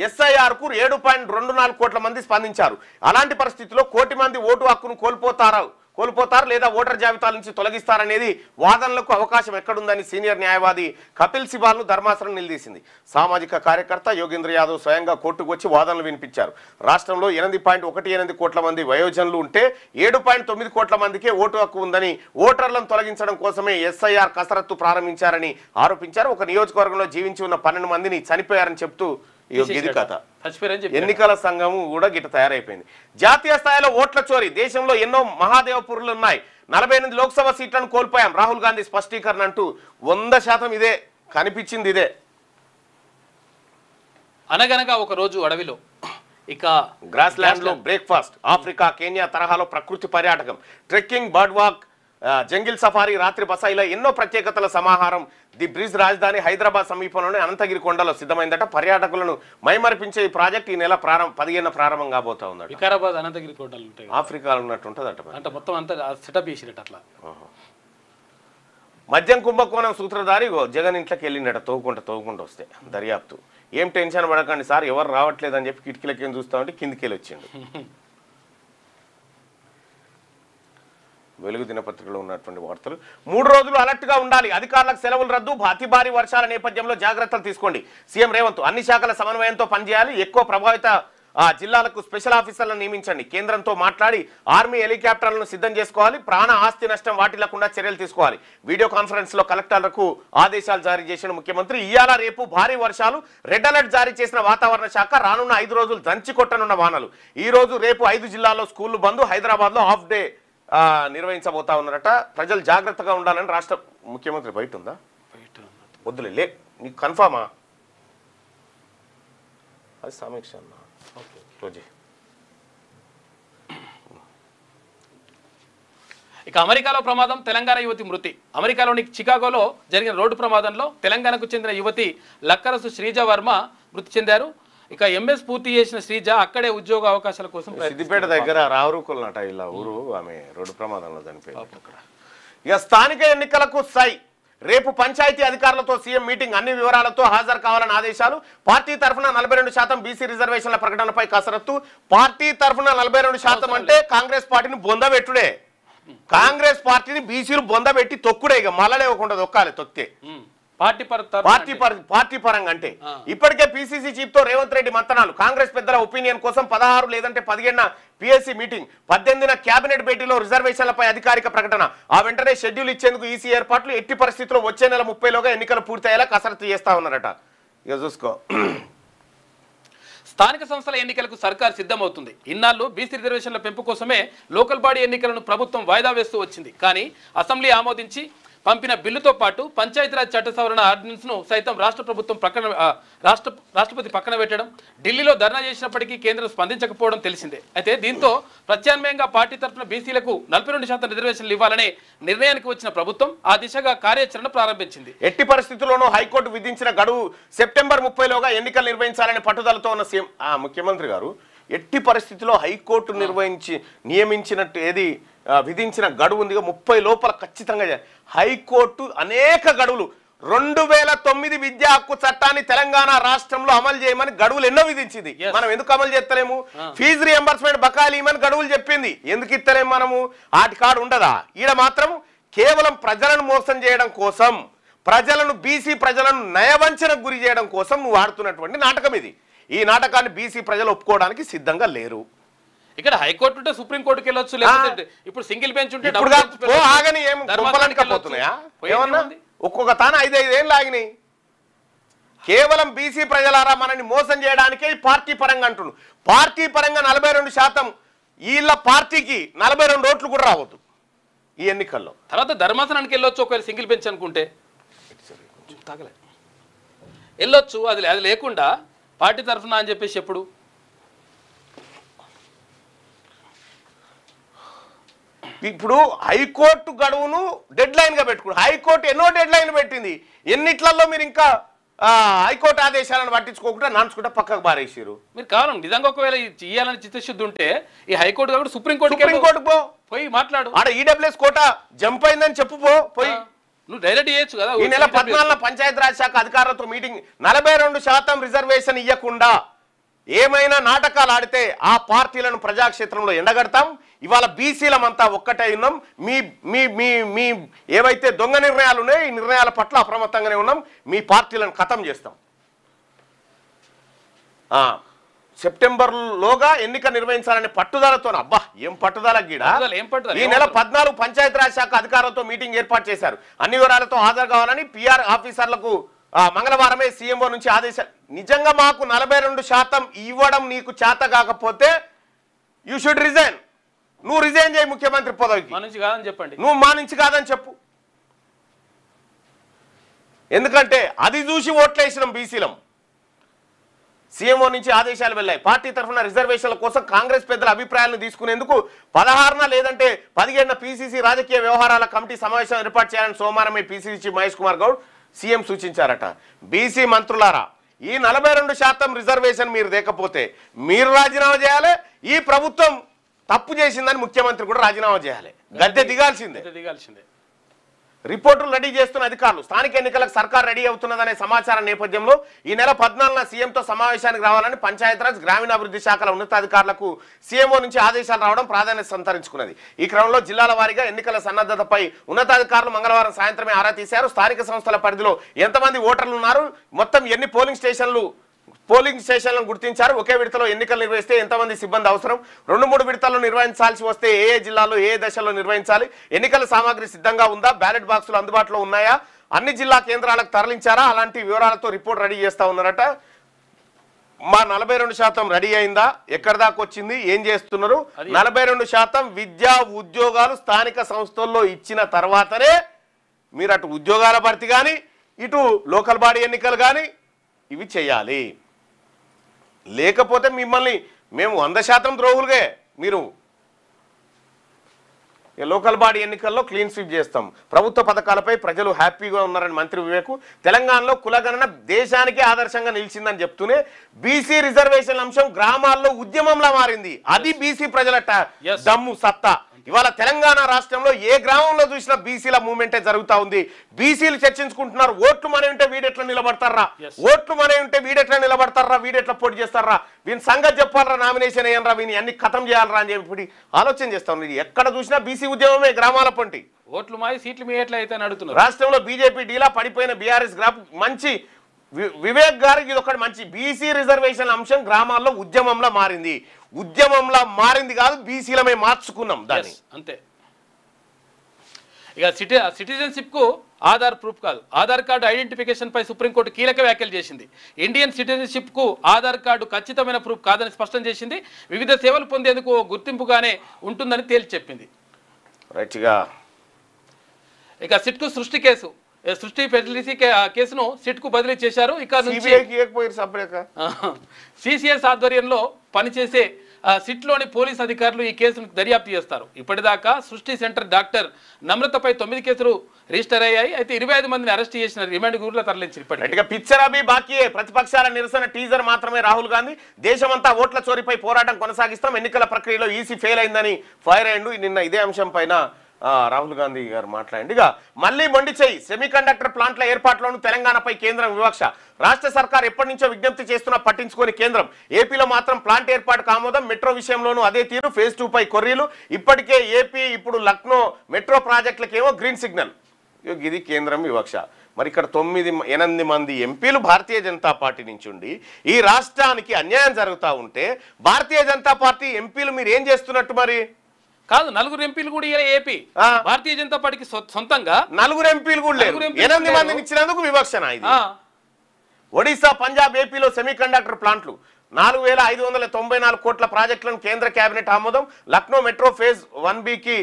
ఎస్ఐఆర్కు 7.24 కోట్ల మంది స్పందించారు. అలాంటి పరిస్థితుల్లో 1 కోటి మంది ఓటు హక్కును కోల్పోతారు లేదా ఓటర్ జాబితా నుంచి తొలగిస్తారనేది వాదనలకు అవకాశం ఎక్కడుందని సీనియర్ న్యాయవాది కపిల్ సిబాల్ను ధర్మాసనం నిలదీసింది. సామాజిక కార్యకర్త యోగేంద్ర యాదవ్ స్వయంగా కోర్టుకు వచ్చి వాదనలు వినిపించారు. రాష్ట్రంలో 8.18 కోట్ల మంది వయోజనులు ఉంటే 7.9 కోట్ల మందికే ఓటు హక్కు ఉందని, ఓటర్లను తొలగించడం కోసమే ఎస్ఐఆర్ కసరత్తు ప్రారంభించారని ఆరోపించారు. ఒక నియోజకవర్గంలో జీవించి ఉన్న 12 మందిని చనిపోయారని చెప్తూ ఇది కథ. ఎన్నికల సంఘం కూడా గిట్ట తయారైపోయింది. జాతీయ స్థాయిలో ఓట్ల చోరీ. దేశంలో ఎన్నో మహాదేవపురులు ఉన్నాయి. 48 లోక్సభ సీట్లను కోల్పోయాం. రాహుల్ గాంధీ స్పష్టీకరణ అంటూ 100% ఇదే కనిపించింది. ఇదే అనగనగా ఒక రోజు అడవిలో ఇక గ్రాస్ ల్యాండ్ లో బ్రేక్ఫాస్ట్. ఆఫ్రికా, కేన్యా తరహాలో ప్రకృతి పర్యాటకం, trekking, bird walk, jungle safari, రాత్రి బస, ఇలా ఎన్నో ప్రత్యేకతల సమాహారం ది బ్రిజ్ రాజధాని హైదరాబాద్ సమీపంలోని అనంతగిరి కొండలో సిద్ధమైందట. పర్యాటకులను మైమరిపించే ఈ ప్రాజెక్ట్ ఈ నెల 15న ప్రారంభం కాబోతా ఉందట. వికారాబాద్ అనంతగిరి కొండలు ఉంటాయి, ఆఫ్రికాలో ఉన్నట్టుంటదట. అంటే మొత్తం అంతా సెటప్ చేసినట్టు అట్లా. మద్యం కుంభకోణం సూత్రధారి జగన్ ఇంట్లోకి వెళ్ళిండట తోవుకుంటూ వస్తే దర్యాప్తు. ఏం టెన్షన్ పడకండి సార్, ఎవరు రావట్లేదని చెప్పి కిటికీలకి ఏం చూస్తామంటే కిందికి వెళ్ళి వచ్చిండు. వెలుగు దినపత్రికలో ఉన్నటువంటి వార్తలు. 3 రోజులు అలర్ట్ గా ఉండాలి. అధికారులకు సెలవులు రద్దు. అతి భారీ వర్షాల నేపథ్యంలో జాగ్రత్తలు తీసుకోండి. సీఎం రేవంత్ అన్ని శాఖల సమన్వయంతో పనిచేయాలి. ఎక్కువ ప్రభావిత జిల్లాలకు స్పెషల్ ఆఫీసర్లను నియమించండి. కేంద్రంతో మాట్లాడి ఆర్మీ హెలికాప్టర్లను సిద్ధం చేసుకోవాలి. ప్రాణ ఆస్తి నష్టం వాటిల్లకుండా చర్యలు తీసుకోవాలి. వీడియో కాన్ఫరెన్స్ లో కలెక్టర్లకు ఆదేశాలు జారీ చేసిన ముఖ్యమంత్రి. ఇయాల రేపు భారీ వర్షాలు. రెడ్ అలర్ట్ జారీ చేసిన వాతావరణ శాఖ. రానున్న 5 రోజులు దంచి కొట్టనున్న వానలు. ఈ రోజు రేపు 5 జిల్లాల్లో స్కూళ్లు బంద్. హైదరాబాద్ లో హాఫ్ డే నిర్వహించబోతా ఉన్నారట. ప్రజలు జాగ్రత్తగా ఉండాలని రాష్ట్ర ముఖ్యమంత్రి. బయట ఉందా? వద్దులే, లే, నీకు కన్ఫామా? అది సమీక్ష అన్న రోజు. ఇక అమెరికాలో ప్రమాదం. తెలంగాణ యువతి మృతి. అమెరికాలోని చికాగోలో జరిగిన రోడ్డు ప్రమాదంలో తెలంగాణకు చెందిన యువతి లక్కరసు శ్రీజ వర్మ మృతి చెందారు. ఇక ఎంఎస్ పూర్తి చేసిన శ్రీజ అక్కడే ఉద్యోగ అవకాశాల కోసం సిద్దిపేట దగ్గర రావురుకులనట ఇలా ఊరు ఆమె రోడ్డు ప్రమాదంలో చనిపోయింది. ఇక స్థానిక ఎన్నికలకు సై రేపు పంచాయతీ అధికారులతో సీఎం మీటింగ్, అన్ని వివరాలతో హాజరు కావాలని ఆదేశాలు. పార్టీ తరఫున 42% బీసీ రిజర్వేషన్ల ప్రకటనపై కసరత్తు. పార్టీ తరఫున 42% అంటే కాంగ్రెస్ పార్టీని బొందబెట్టుడే, కాంగ్రెస్ పార్టీని బీసీలు బొందబెట్టి తొక్కుడే, ఇక మళ్ళలేకుండా తొక్కాలి తొక్కితే పార్టీ పరంగా. అంటే ఇప్పటికే పిసిసి చీఫ్ తో రేవంత్ రెడ్డి మంతనాలు, కాంగ్రెస్ పెద్దల ఒపీనియన్ కోసం 16 లేదంటే 17న పిఎస్సి మీటింగ్, 18న కేబినెట్ భేటీలో రిజర్వేషన్లపై అధికారిక ప్రకటన, ఆ వెంటనే షెడ్యూల్ ఇచ్చేందుకు ఈసీ ఏర్పాట్లు, ఎట్టి పరిస్థితుల్లో వచ్చే నెల 30లోగా ఎన్నికలు పూర్తయ్యేలా కసరత్తు చేస్తా ఉన్నారట. ఇక చూసుకో, స్థానిక సంస్థల ఎన్నికలకు సర్కార్ సిద్ధమవుతుంది. ఇన్నాళ్ళు బీసీ రిజర్వేషన్ల పెంపు కోసమే లోకల్ బాడీ ఎన్నికలను ప్రభుత్వం వాయిదా వేస్తూ వచ్చింది. కానీ అసెంబ్లీ ఆమోదించి పంపిన బిల్లుతో పాటు పంచాయతీరాజ్ చట్ట సవరణ ఆర్డినెన్స్ను సైతం రాష్ట్రపతి పక్కన పెట్టడం, ఢిల్లీలో ధర్నా చేసినప్పటికీ కేంద్రం స్పందించకపోవడం తెలిసిందే. అయితే దీంతో ప్రత్యామ్నాయంగా పార్టీ తరఫున బీసీలకు 42% రిజర్వేషన్లు ఇవ్వాలనే నిర్ణయానికి వచ్చిన ప్రభుత్వం ఆ దిశగా కార్యాచరణ ప్రారంభించింది. ఎట్టి పరిస్థితుల్లోనూ హైకోర్టు విధించిన గడువు సెప్టెంబర్ 30లోగా ఎన్నికలు నిర్వహించాలని పట్టుదలతో ఉన్న సీఎం ముఖ్యమంత్రి గారు ఎట్టి పరిస్థితుల్లో హైకోర్టు నియమించినట్టు ఏది విధించిన గడువు ఉంది 30 లోపల ఖచ్చితంగా. హైకోర్టు అనేక గడువులు 2009 విద్యా హక్కు చట్టాన్ని తెలంగాణ రాష్ట్రంలో అమలు చేయమని గడువులు ఎన్నో విధించింది. మనం ఎందుకు అమలు చేస్తలేము? ఫీజు రియంబర్స్మెంట్ బకాయిలు ఇవ్వమని గడువులు చెప్పింది, ఎందుకు ఇస్తలేము మనము? ఆటి కాడు ఉండదా? ఈడ మాత్రం కేవలం ప్రజలను మోసం చేయడం కోసం, ప్రజలను బీసీ ప్రజలను నయవంచనకు గురి చేయడం కోసం నువ్వు ఆడుతున్నటువంటి నాటకం ఇది. ఈ నాటకాన్ని బీసీ ప్రజలు ఒప్పుకోవడానికి సిద్ధంగా లేరు. ఇక్కడ హైకోర్టు ఉంటే సుప్రీంకోర్టుకి వెళ్ళొచ్చు, లేకపోతే ఇప్పుడు సింగిల్ బెంచ్ ఉంటే ఆగని పోతున్నాయా? ఏమన్నా ఒక్కొక్క తాను 5-5 ఏళ్ళు ఆగినాయి. కేవలం బీసీ ప్రజలారా మనని మోసం చేయడానికే ఈ పార్టీ పరంగా అంటున్నారు. పార్టీ పరంగా 42%, వీళ్ళ పార్టీకి 42 ఓట్లు కూడా రావద్దు ఈ ఎన్నికల్లో. తర్వాత ధర్మాసనానికి వెళ్ళొచ్చు ఒకవేళ సింగిల్ బెంచ్ అనుకుంటే వెళ్ళొచ్చు. అది లేకుండా పార్టీ తరఫున అని చెప్పేసి ఎప్పుడు ఇప్పుడు హైకోర్టు గడువును డెడ్ లైన్ గా పెట్టుకున్నారు. హైకోర్టు ఎన్నో డెడ్ లైన్ పెట్టింది. ఎన్నిట్లలో మీరు ఇంకా హైకోర్టు ఆదేశాలను పట్టించుకోకుండా నాన్చుకుంటా పక్కకు పారేసారు. మీరు కావాలి నిజంగా ఒకవేళ ఇయ్యాలని చిత్తశుద్ధి ఉంటే ఈ హైకోర్టు కాబట్టి సుప్రీంకోర్టుకు పోయి మాట్లాడు. ఆడ ఈడబ్ల్యూఎస్ కోట జంప్ అయిందని చెప్పు పోయి నువ్వు డైరెక్ట్ చేయొచ్చు కదా. ఈ నెల 14న పంచాయతీరాజ్ శాఖ అధికారులతో మీటింగ్. 42% రిజర్వేషన్ ఇవ్వకుండా ఏమైనా నాటకాలు ఆడితే ఆ పార్టీలను ప్రజాక్షేత్రంలో ఎండగడతాం. ఇవాళ బీసీలమంతా ఒక్కటే ఉన్నాం. మీ మీ మీ మీ ఏవైతే దొంగ నిర్ణయాలు ఉన్నాయో ఈ నిర్ణయాల పట్ల అప్రమత్తంగానే ఉన్నాం. మీ పార్టీలను ఖతం చేస్తాం. సెప్టెంబర్లోగా ఎన్నిక నిర్వహించాలనే పట్టుదలతో, అబ్బా ఏం పట్టుదల గీడా. ఈ నెల 14 పంచాయతీరాజ్ శాఖ అధికారులతో మీటింగ్ ఏర్పాటు చేశారు. అన్ని వివరాలతో హాజరు కావాలని పిఆర్ ఆఫీసర్లకు మంగళవారమే సీఎంఓ నుంచి ఆదేశాలు. నిజంగా మాకు 42% ఇవ్వడం నీకు చేత కాకపోతే యూ షుడ్ రిజైన్. నువ్వు రిజైన్ చేయి ముఖ్యమంత్రి పదవికి. చెప్పండి, నువ్వు మా నుంచి కాదని చెప్పు. ఎందుకంటే అది చూసి ఓట్లేసినాం బీసీలం. సీఎంఓ నుంచి ఆదేశాలు వెళ్ళాయి. పార్టీ తరఫున రిజర్వేషన్ల కోసం కాంగ్రెస్ పెద్దల అభిప్రాయాలను తీసుకునేందుకు 16న లేదంటే 17న పీసీసీ రాజకీయ వ్యవహారాల కమిటీ సమావేశం ఏర్పాటు చేయాలని సోమవారమే PCC chief Mahesh Kumar Goud CM సూచించారట. బీసీ మంత్రులారా, ఈ 42% రిజర్వేషన్ మీరు దేకపోతే మీరు రాజీనామా చేయాలి. ఈ ప్రభుత్వం తప్పు చేసిందని ముఖ్యమంత్రి కూడా రాజీనామా చేయాలి. గద్దె దిగాల్సిందే. రిపోర్టులు రెడీ చేస్తున్న అధికారులు. స్థానిక ఎన్నికలకు సర్కార్ రెడీ అవుతున్నదనే సమాచారం నేపథ్యంలో ఈ నెల 14న సీఎంతో సమావేశానికి రావాలని పంచాయతీరాజ్ గ్రామీణాభివృద్ధి శాఖల ఉన్నతాధికారులకు సీఎంఓ నుంచి ఆదేశాలు రావడం ప్రాధాన్యత సంతరించుకున్నది. ఈ క్రమంలో జిల్లాల వారీగా ఎన్నికల సన్నద్ధతపై ఉన్నతాధికారులు మంగళవారం సాయంత్రమే ఆరా తీశారు. స్థానిక సంస్థల పరిధిలో ఎంతమంది ఓటర్లు ఉన్నారు, మొత్తం ఎన్ని పోలింగ్ స్టేషన్లను గుర్తించారు, ఒకే విడతలో ఎన్నికలు నిర్వహిస్తే ఎంతమంది సిబ్బంది అవసరం, 2-3 విడతల్లో నిర్వహించాల్సి వస్తే ఏ జిల్లాలో ఏ దశలో నిర్వహించాలి, ఎన్నికల సామాగ్రి సిద్ధంగా ఉందా, బ్యాలెట్ బాక్సులు అందుబాటులో ఉన్నాయా, అన్ని జిల్లా కేంద్రాలకు తరలించారా, అలాంటి వివరాలతో రిపోర్ట్ రెడీ చేస్తా ఉన్నారట. మా 42% రెడీ అయిందా, ఎక్కడి దాకా వచ్చింది, ఏం చేస్తున్నారు? 42% విద్యా ఉద్యోగాలు స్థానిక సంస్థల్లో ఇచ్చిన తర్వాతనే మీరు అటు ఉద్యోగాల భర్తీ కానీ ఇటు లోకల్ బాడీ ఎన్నికలు కానీ ఇవి చేయాలి. లేకపోతే మిమ్మల్ని మేము 100% ద్రోహులుగా మీరు లోకల్ బాడీ ఎన్నికల్లో క్లీన్ స్వీప్ చేస్తాం. ప్రభుత్వ పథకాలపై ప్రజలు హ్యాపీగా ఉన్నారని మంత్రి వివేక్. తెలంగాణలో కులగణన దేశానికే ఆదర్శంగా నిలిచిందని చెప్తూనే బీసీ రిజర్వేషన్ అంశం గ్రామాల్లో ఉద్యమంలా మారింది. అది బీసీ ప్రజల దమ్ము సత్తా. ఇవాళ తెలంగాణ రాష్ట్రంలో ఏ గ్రామంలో చూసినా బీసీల మూవ్మెంటే జరుగుతూ ఉంది. బీసీలు చర్చించుకుంటున్నారు, ఓట్లు మనే ఉంటే వీడెట్లా నిలబడతారా, ఓట్లు మనే ఉంటే వీడెట్లా నిలబడతారా, వీడెట్లా పోటీ చేస్తారా, వీని సంగతి చెప్పాలరా, నామినేషన్ అయ్యనరా, వీని అన్ని ఖతం చేయాలరా అని చెప్పి ఆలోచన చేస్తా ఉంది. ఎక్కడ చూసినా బీసీ ఉద్యమమే గ్రామాల పొంటి. ఓట్లు మాయి సీట్లు మీ ఎట్లా అయితే అడుగుతున్నారు. రాష్ట్రంలో బీజేపీ డీలా పడిపోయిన బీఆర్ఎస్ గ్రాఫ్ మంచి వివేక్ గారికి ఇది ఒకటి మంచి. బీసీ రిజర్వేషన్ అంశం గ్రామాల్లో ఉద్యమంలా మారింది. ఉద్యమంలా మారింది కాదు, బీసీలమే మార్చుకున్నాం దాన్ని అంతే. ఇక సిటిజన్షిప్ కు ఆధార్ ప్రూఫ్ కాదు, ఆధార్ కార్డు ఐడెంటిఫికేషన్ పై సుప్రీంకోర్టు కీలక వ్యాఖ్యలు చేసింది. ఇండియన్ సిటిజన్షిప్ కు ఆధార్ కార్డు ఖచ్చితమైన ప్రూఫ్ కాదని స్పష్టం చేసింది. వివిధ సేవలు పొందేందుకు గుర్తింపుగానే ఉంటుందని తేల్చి చెప్పింది. ఇక సిట్కు సృష్టి ఫెసిలిటీ కేసును సిట్కు బదిలీ చేశారు. ఇక సిసిఎస్ ఆధ్వర్యంలో పనిచేసే సిట్లోని పోలీస్ అధికారులు ఈ కేసును దర్యాప్తు చేస్తారు. ఇప్పటిదాకా సృష్టి సెంటర్ డాక్టర్ నమ్రతపై 9 కేసులు రిజిస్టర్ అయ్యాయి. అయితే 25 మందిని అరెస్ట్ చేసిన, రిమాండ్ ఊర్లో తరలించారు. ఇప్పటికే పిక్చర్ అభి బాకీ. ప్రతిపక్షాల నిరసన టీజర్ మాత్రమే. రాహుల్ గాంధీ దేశమంతా ఓట్ల చోరీపై పోరాటం కొనసాగిస్తాం, ఎన్నికల ప్రక్రియలో ఈసీ ఫెయిల్ అయిందని ఫైర్ అయ్యిండు. నిన్న ఇదే అంశం పైన రాహుల్ గాంధీ గారు మాట్లాడండి. ఇక మళ్ళీ మొండి చేయి. సెమీకండక్టర్ ప్లాంట్ల ఏర్పాట్లోనూ తెలంగాణపై కేంద్రం వివక్ష. రాష్ట్ర సర్కార్ ఎప్పటి నుంచో విజ్ఞప్తి చేస్తున్నా పట్టించుకొని కేంద్రం. ఏపీలో మాత్రం ప్లాంట్ ఏర్పాటుకు ఆమోదం. మెట్రో విషయంలోనూ అదే తీరు. ఫేజ్ 2 పై కొర్రీలు. ఇప్పటికే ఏపీ ఇప్పుడు లక్నో మెట్రో ప్రాజెక్టులకేమో గ్రీన్ సిగ్నల్. ఇది కేంద్రం వివక్ష. మరి ఇక్కడ 8 మంది ఎంపీలు భారతీయ జనతా పార్టీ నుంచి ఉండి ఈ రాష్ట్రానికి అన్యాయం జరుగుతూ ఉంటే భారతీయ జనతా పార్టీ ఎంపీలు మీరు ఏం చేస్తున్నట్టు? మరి కాదు, 4 ఎంపీలు కూడా ఏపీ భారతీయ జనతా పార్టీకి సొంతంగా 4 ఎంపీలు కూడా లేరు. 8 మందిని ఇచ్చినందుకు వివక్షణ ఇది. ఒడిశా, పంజాబ్, ఏపీలో సెమీకండక్టర్ ప్లాంట్లు 4594 కోట్ల ప్రాజెక్టులను కేంద్ర కేబినెట్ ఆమోదం. లక్నో మెట్రో ఫేజ్ 1Bకి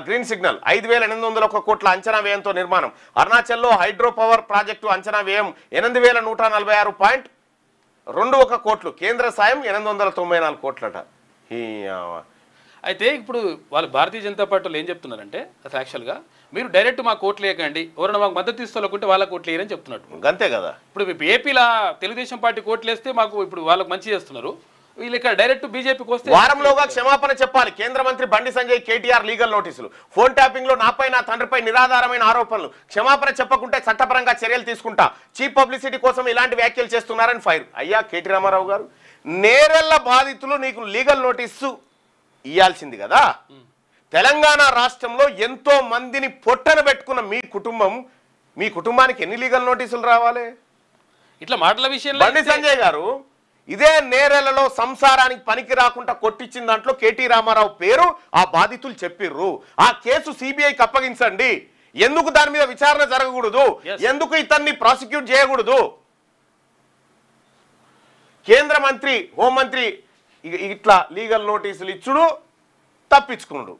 గ్రీన్ సిగ్నల్. 5801 కోట్ల అంచనా వ్యయంతో నిర్మాణం. అరుణాచల్లో హైడ్రో పవర్ ప్రాజెక్టు అంచనా వ్యయం 8146.21 కోట్లు. కేంద్ర సాయం 894 కోట్లట. అయితే ఇప్పుడు వాళ్ళు భారతీయ జనతా పార్టీలో ఏం చెప్తున్నారంటే అసలు యాక్చువల్గా మీరు డైరెక్ట్ మాకు ఓట్లు వేయకండి, ఎవరైనా మాకు మద్దతు ఇస్తలేకుంటే వాళ్ళకి ఓట్లు వేయరని చెప్తున్నట్టు. అంతే కదా. ఇప్పుడు ఏపీలో తెలుగుదేశం పార్టీ ఓట్లు వేస్తే మాకు ఇప్పుడు వాళ్ళకి మంచి చేస్తున్నారు, వీళ్ళు ఇక్కడ డైరెక్ట్ బీజేపీకి వస్తే వారంలోగా క్షమాపణ చెప్పాలి. కేంద్ర మంత్రి బండి సంజయ్ కేటీఆర్ లీగల్ నోటీసులు. ఫోన్ ట్యాపింగ్ లో నాపై నా తండ్రిపై నిరాధారమైన ఆరోపణలు. క్షమాపణ చెప్పకుంటే చట్టపరంగా చర్యలు తీసుకుంటా. చీప్ పబ్లిసిటీ కోసం ఇలాంటి వ్యాఖ్యలు చేస్తున్నారని ఫైర్. అయ్యా కేటీ రామారావు గారు, నేరెళ్ల బాధితులు నీకు లీగల్ నోటీసు ఇయ్యాల్సింది కదా. తెలంగాణ రాష్ట్రంలో ఎంతో మందిని పొట్టన పెట్టుకున్న మీ కుటుంబానికి ఎన్ని లీగల్ నోటీసులు రావాలి? ఇట్లా మాటల విషయంలో బండి సంజయ్ గారు ఇదే నేరెళ్లలో సంసారానికి పనికి రాకుండా కొట్టించిన దాంట్లో కేటీ రామారావు పేరు ఆ బాధితులు చెప్పిర్రు. ఆ కేసు సిబిఐకి అప్పగించండి. ఎందుకు దాని మీద విచారణ జరగకూడదు? ఎందుకు ఇతన్ని ప్రాసిక్యూట్ చేయకూడదు? కేంద్ర మంత్రి, హోంమంత్రి ఇట్లా లీగల్ నోటీసులు ఇచ్చుడు, తప్పించుకున్నాడు.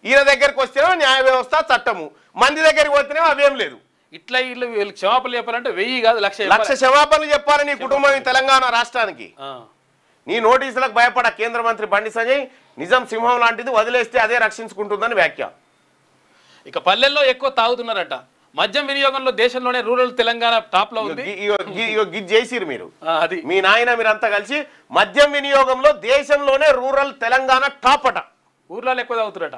ఈయన దగ్గరికి వస్తేనే న్యాయ వ్యవస్థ, చట్టము. మంది దగ్గరికి పోతేనే అవేం లేదు. ఇట్లా వీళ్ళు క్షమాపణలు చెప్పాలంటే 1000 కాదు 1,00,000 క్షమాపణలు చెప్పాలి నీ కుటుంబం తెలంగాణ రాష్ట్రానికి. నీ నోటీసులకు భయపడ కేంద్ర మంత్రి బండి సంజయ్ నిజం సింహం లాంటిది, వదిలేస్తే అదే రక్షించుకుంటుందని వ్యాఖ్య. ఇక పల్లెల్లో ఎక్కువ తాగుతున్నారట. మద్యం వినియోగంలో దేశంలోనే రూరల్ తెలంగాణ టాప్ లో ఉంది. చేసిరు మీరు, అది మీ నాయన మీరంతా కలిసి మద్యం వినియోగంలో దేశంలోనే రూరల్ తెలంగాణ టాప్ అట. ఊర్లలో ఎక్కువ తాగుతున్నట.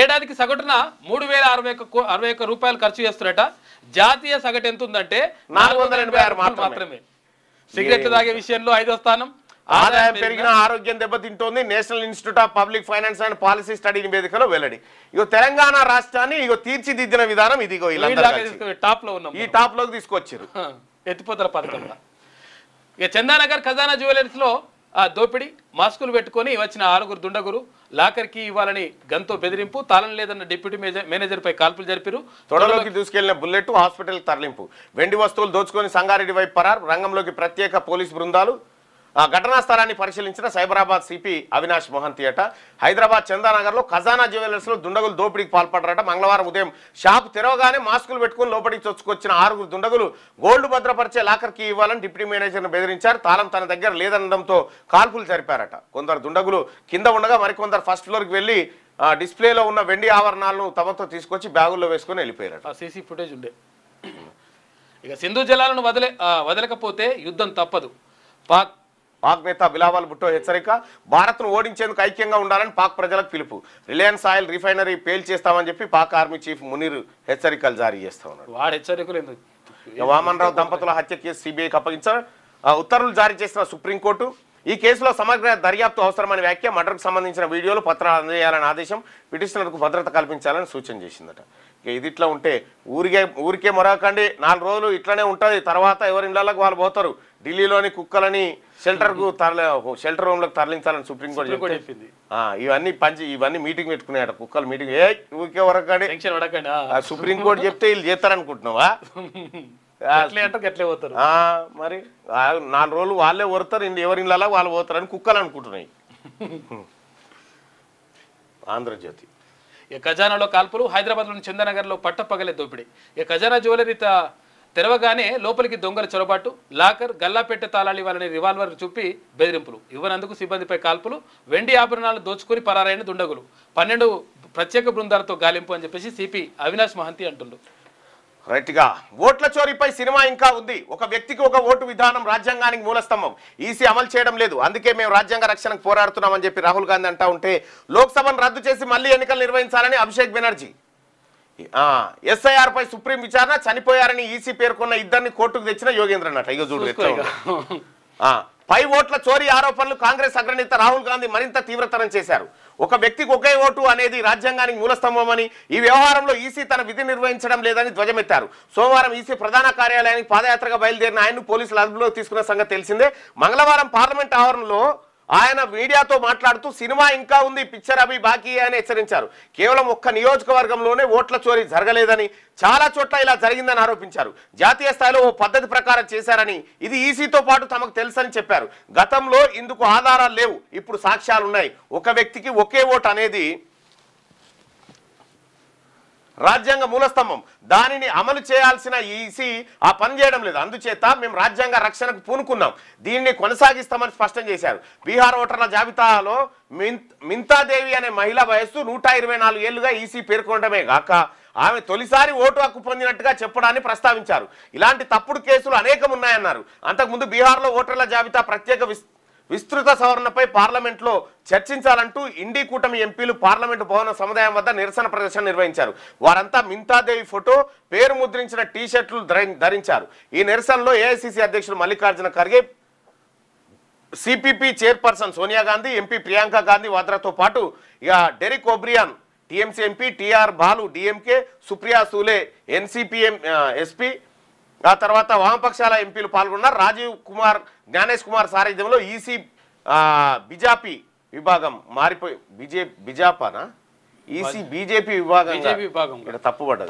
ఏడాదికి సగటున 3061 రూపాయలు ఖర్చు చేస్తున్నట. జాతీయ సగటు ఎంత ఉందంటే 486 మాత్రమే. సిగరెట్లు తాగే విషయంలో 5వ స్థానం. ఆదాయం పెరిగిన ఆరోగ్యం దెబ్బతింటోంది. National institute of public finance and policy study నివేదికలో వెల్లడి. తెలంగాణ రాష్ట్రాన్ని తీర్చిదిద్దిన విధానం ఇదిగో టాప్ లో ఉన్నాం. ఈ టాప్ లోకి తీసుకొచ్చారు ఎత్తిపోతల పథకంలో. ఇక చందానగర్ ఖజానా జ్యువెలర్స్ లో దోపిడీ. మాస్కులు పెట్టుకొని వచ్చిన 6 దుండగురు లాకర్కి ఇవ్వాలని గన్తో బెదిరింపు. తాళం లేదన్న డిప్యూటీ మేనేజర్ పై కాల్పులు జరిపారు. తొడలోకి దూసుకెళ్లిన బుల్లెట్, హాస్పిటల్ తరలింపు. వెండి వస్తువులు దోచుకొని సంగారెడ్డి వైపు పరారు. రంగంలోకి ప్రత్యేక పోలీసు బృందాలు. ఘటనా స్థలాన్ని పరిశీలించిన సైబరాబాద్ సిపి అవినాష్ మోహంతి అట. హైదరాబాద్ చందానగర్లో ఖజానా జ్యువెలర్స్ లో దుండగులు దోపిడీకి పాల్పడ్డారట. మంగళవారం ఉదయం షాప్ తెరవగానే మాస్కులు పెట్టుకుని లోపలికి చొచ్చుకొచ్చిన 6 దుండగులు గోల్డ్ భద్రపరిచే లాకర్కి ఇవ్వాలని డిప్యూటీ మేనేజర్ను బెదిరించారు. తాళం తన దగ్గర లేదనడంతో కాల్పులు జరిపారట. కొందరు దుండగులు కింద ఉండగా మరికొందరు ఫస్ట్ ఫ్లోర్కి వెళ్లి డిస్ప్లేలో ఉన్న వెండి ఆభరణాలను తమతో తీసుకొచ్చి బ్యాగుల్లో వేసుకొని వెళ్ళిపోయారు. ఆ సీసీ ఫుటేజ్ ఉండే. ఇక సింధు జలాలను వదలకపోతే యుద్ధం తప్పదు. పాక్ నేత బిలావల్ భుట్టో హెచ్చరిక. భారత్ను ఓడించేందుకు ఐక్యంగా ఉండాలని పాక్ ప్రజలకు పిలుపు. రిలయన్స్ ఆయిల్ రిఫైనరీ పేల్చేస్తామని చెప్పి పాక్ ఆర్మీ చీఫ్ మునీర్ హెచ్చరికలు జారీ చేస్తా ఉన్నారు. వాడు హెచ్చరికలు ఎందుకు? వామన్ రావు దంపతుల హత్య కేసు సిబిఐకి అప్పగించారు. ఉత్తర్వులు జారీ చేసిన సుప్రీంకోర్టు. ఈ కేసులో సమగ్ర దర్యాప్తు అవసరమని వ్యాఖ్య. మర్డర్కు సంబంధించిన వీడియోలు పత్రాలు అందజేయాలని ఆదేశం. పిటిషనర్కు భద్రత కల్పించాలని సూచన చేసిందట. ఇది ఇట్లా ఉంటే ఊరికే మొరకండి, 4 రోజులు ఇట్లనే ఉంటుంది. తర్వాత ఎవరి ఇళ్లకు వాళ్ళు పోతారు. ఢిల్లీలోని కుక్కలని షెల్టర్ రూమ్లకు తరలించాలని సుప్రీంకోర్టు చెప్పింది. ఇవన్నీ మీటింగ్ పెట్టుకున్నాయట కుక్కలు మీటింగ్. ఊరికే వరకండి సుప్రీంకోర్టు చెప్తే వీళ్ళు చేస్తారనుకుంటున్నావా? మరి 4 రోజులు వాళ్ళే వరుతారు, ఎవరి ఇళ్ళ వాళ్ళు పోతారని కుక్కలు అనుకుంటున్నాయి. ఆంధ్రజ్యోతి. ఇక ఖజానాలో కాల్పులు. హైదరాబాద్లోని చందనగర్లో పట్టపగలే దోపిడీ. ఇక ఖజానా జ్యువెలరీ తెరవగానే లోపలికి దొంగల చొరబాటు. లాకర్ గల్లాపెట్టె తాళాలు ఇవ్వాలని రివాల్వర్ చూపి బెదిరింపులు. ఇవ్వనందుకు సిబ్బందిపై కాల్పులు. వెండి ఆభరణాలు దోచుకొని పరారైన దుండగులు. 12 ప్రత్యేక బృందాలతో గాలింపు అని చెప్పేసి సిపి అవినాష్ మహంతి అంటుండు. రైట్గా ఓట్ల చోరీపై సినిమా ఇంకా ఉంది. ఒక వ్యక్తికి ఒక ఓటు విధానం రాజ్యాంగానికి మూలస్తంభం. ఈసీ అమలు చేయడం లేదు. అందుకే మేము రాజ్యాంగ రక్షణకు పోరాడుతున్నామని చెప్పి రాహుల్ గాంధీ అంటా ఉంటే, లోక్సభను రద్దు చేసి మళ్ళీ ఎన్నికలు నిర్వహించాలని అభిషేక్ బెనర్జీ. ఎస్ఐఆర్ పై సుప్రీం విచారణ. చనిపోయారని ఈసీ పేర్కొన్న 2 కోర్టుకు తెచ్చిన యోగేంద్రనట. ఇక చూడు పై ఓట్ల చోరీ ఆరోపణలు కాంగ్రెస్ అగ్రనేత రాహుల్ గాంధీ మరింత తీవ్రతరం చేశారు. ఒక వ్యక్తికి ఒకే ఓటు అనేది రాజ్యాంగానికి మూలస్తంభమని, ఈ వ్యవహారంలో ఈసీ తన విధి నిర్వహించడం లేదని ధ్వజమెత్తారు. సోమవారం ఈసీ ప్రధాన కార్యాలయానికి పాదయాత్రగా బయలుదేరిన ఆయన్ను పోలీసులు అదుపులోకి తీసుకున్న సంగతి తెలిసిందే. మంగళవారం పార్లమెంట్ ఆవరణలో ఆయన మీడియాతో మాట్లాడుతూ సినిమా ఇంకా ఉంది, పిక్చర్ అవి బాకీ అని హెచ్చరించారు. కేవలం ఒక్క నియోజకవర్గంలోనే ఓట్ల చోరీ జరగలేదని, చాలా చోట్ల ఇలా జరిగిందని ఆరోపించారు. జాతీయ స్థాయిలో ఓ పద్ధతి ప్రకారం చేశారని, ఇది ఈసీతో పాటు తమకు తెలుసని చెప్పారు. గతంలో ఇందుకు ఆధారాలు లేవు, ఇప్పుడు సాక్ష్యాలున్నాయి. ఒక వ్యక్తికి ఒకే ఓటు అనేది రాజ్యాంగ మూలస్తంభం. దానిని అమలు చేయాల్సిన ఈసీ ఆ పని చేయడం లేదు. అందుచేత మేము రాజ్యాంగ రక్షణకు పూనుకున్నాం, దీనిని కొనసాగిస్తామని స్పష్టం చేశారు. బీహార్ ఓటర్ల జాబితాలో మింతాదేవి అనే మహిళ వయస్సు 124 ఏళ్లుగా ఈసీ పేర్కొనడమే గాక ఆమె తొలిసారి ఓటు హక్కు పొందినట్టుగా చెప్పడాన్ని ప్రస్తావించారు. ఇలాంటి తప్పుడు కేసులు అనేకం ఉన్నాయన్నారు. అంతకుముందు బీహార్లో ఓటర్ల జాబితా ప్రత్యేక విస్తృత సవరణపై పార్లమెంట్లో చర్చించాలంటూ ఇండి కూటమి ఎంపీలు పార్లమెంటు భవన సముదాయం వద్ద నిరసన ప్రదర్శన నిర్వహించారు. వారంతా మింతాదేవి ఫోటో, పేరు ముద్రించిన టీషర్ట్లు ధరించారు. ఈ నిరసనలో ఏఐసిసి అధ్యక్షుడు Mallikarjuna Kharge, CPP chairperson Sonia Gandhi, MP Priyanka Gandhi వాద్రాతో పాటు ఇక Derek O'Brien TMC MP, TR Baalu DMK, Supriya Sule NCP SP, ఆ తర్వాత వామపక్షాల ఎంపీలు పాల్గొన్నారు. రాజీవ్ కుమార్, జ్ఞానేష్ కుమార్ సారథ్యంలో ఈసీ బిజాపి విభాగం మారిపోయి బిజాపానా ఈసీ బీజేపీ విభాగం తప్పుపడ్డది.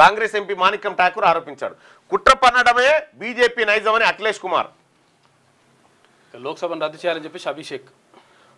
కాంగ్రెస్ ఎంపీ మాణిక్యం ఠాకూర్ ఆరోపించాడు. కుట్ర పన్నడమే బీజేపీ నైజం అని అఖిలేష్ కుమార్. లోక్సభను రద్దు చేయాలని చెప్పేసి అభిషేక్.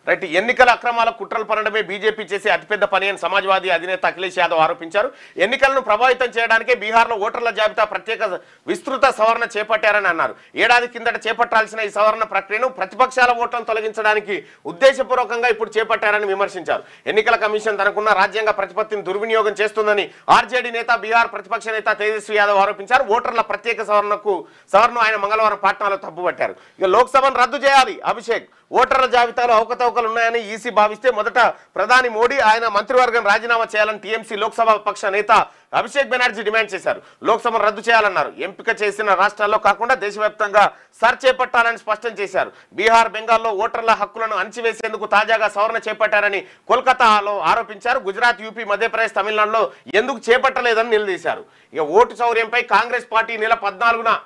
రైట్, ఎన్నికల అక్రమాల కుట్రలు పనడమే బీజేపీ చేసే అతిపెద్ద పని అని సమాజ్వాదీ అధినేత అఖిలేష్ యాదవ్ ఆరోపించారు. ఎన్నికలను ప్రభావితం చేయడానికే బీహార్లో ఓటర్ల జాబితా ప్రత్యేక విస్తృత సవరణ చేపట్టారని అన్నారు. ఏడాది కిందట చేపట్టాల్సిన ఈ సవరణ ప్రక్రియను ప్రతిపక్షాల ఓట్లను తొలగించడానికి ఉద్దేశపూర్వకంగా ఇప్పుడు చేపట్టారని విమర్శించారు. ఎన్నికల కమిషన్ తనకున్న రాజ్యాంగ ప్రతిపత్తిని దుర్వినియోగం చేస్తుందని ఆర్జేడీ నేత, బీహార్ ప్రతిపక్ష నేత తేజస్వి యాదవ్ ఆరోపించారు. ఓటర్ల ప్రత్యేక సవరణను ఆయన మంగళవారం పాట్నాలో తప్పుపట్టారు. ఇక లోక్సభను రద్దు చేయాలి అభిషేక్. ఓటర్ల జాబితాలో అవకతవకలు ఉన్నాయని ఈసీ భావిస్తే మొదట ప్రధాని మోడీ, ఆయన మంత్రివర్గం రాజీనామా చేయాలని టీఎంసీ లోక్సభ పక్ష నేత అభిషేక్ బెనర్జీ డిమాండ్ చేశారు. లోక్సభను రద్దు చేయాలన్నారు. ఎంపిక చేసిన రాష్ట్రాల్లో కాకుండా దేశవ్యాప్తంగా సర్చ్ చేపట్టాలని స్పష్టం చేశారు. బీహార్, బెంగాల్లో ఓటర్ల హక్కులను అణచివేసేందుకు తాజాగా సవరణ చేపట్టారని కోల్కతాలో ఆరోపించారు. గుజరాత్, యూపీ, మధ్యప్రదేశ్, తమిళనాడులో ఎందుకు చేపట్టలేదని నిలదీశారు. ఇక ఓటు చౌర్యంపై కాంగ్రెస్ పార్టీ నెల 14న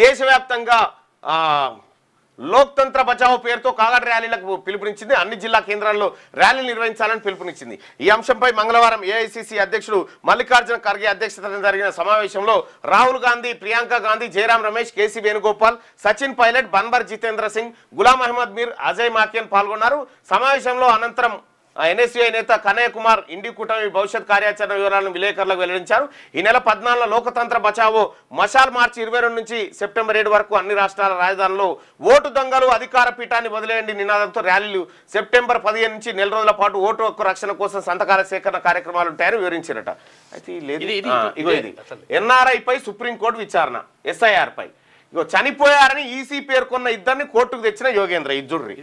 దేశవ్యాప్తంగా లోక్తంత్ర బచావో పేరుతో కాగడ ర్యాలీలకు పిలుపునిచ్చింది. అన్ని జిల్లా కేంద్రాల్లో ర్యాలీలు నిర్వహించాలని పిలుపునిచ్చింది. ఈ అంశంపై మంగళవారం ఏఐసిసి అధ్యక్షుడు మల్లికార్జున ఖర్గే అధ్యక్షతన జరిగిన సమావేశంలో రాహుల్ గాంధీ, ప్రియాంక గాంధీ, జయరాం రమేష్, కేసీ వేణుగోపాల్, సచిన్ పైలట్, బన్వర్ జితేంద్ర సింగ్, గులాం అహ్మద్ మీర్, అజయ్ మాకెన్ పాల్గొన్నారు. సమావేశంలో అనంతరం ఎన్ఎస్యుఐ నేత కనయ్య కుమార్ ఇండి కూటమి భవిష్యత్ కార్యాచరణ వివరాలను విలేకరులకు వెల్లడించారు. ఈ నెల 14 లోకతంత్ర బచావో మషాల్ మార్చి 22 నుంచి సెప్టెంబర్ 7 వరకు అన్ని రాష్ట్రాల రాజధానిలో ఓటు దొంగలు అధికార పీఠాన్ని వదిలేయండి నినాదంతో ర్యాలీలు, సెప్టెంబర్ 15 నుంచి నెల రోజుల పాటు ఓటు హక్కు రక్షణ కోసం సంతకాల సేకరణ కార్యక్రమాలు ఉంటాయని వివరించారట. అయితే ఇది ఎన్ఆర్ఐపై సుప్రీంకోర్టు విచారణ, ఎస్ఐఆర్ పై చనిపోయారని ఈసీ పేర్కొన్న ఇద్దరిని కోర్టుకు తెచ్చిన యోగేంద్ర. ఇజ్జుడ్రి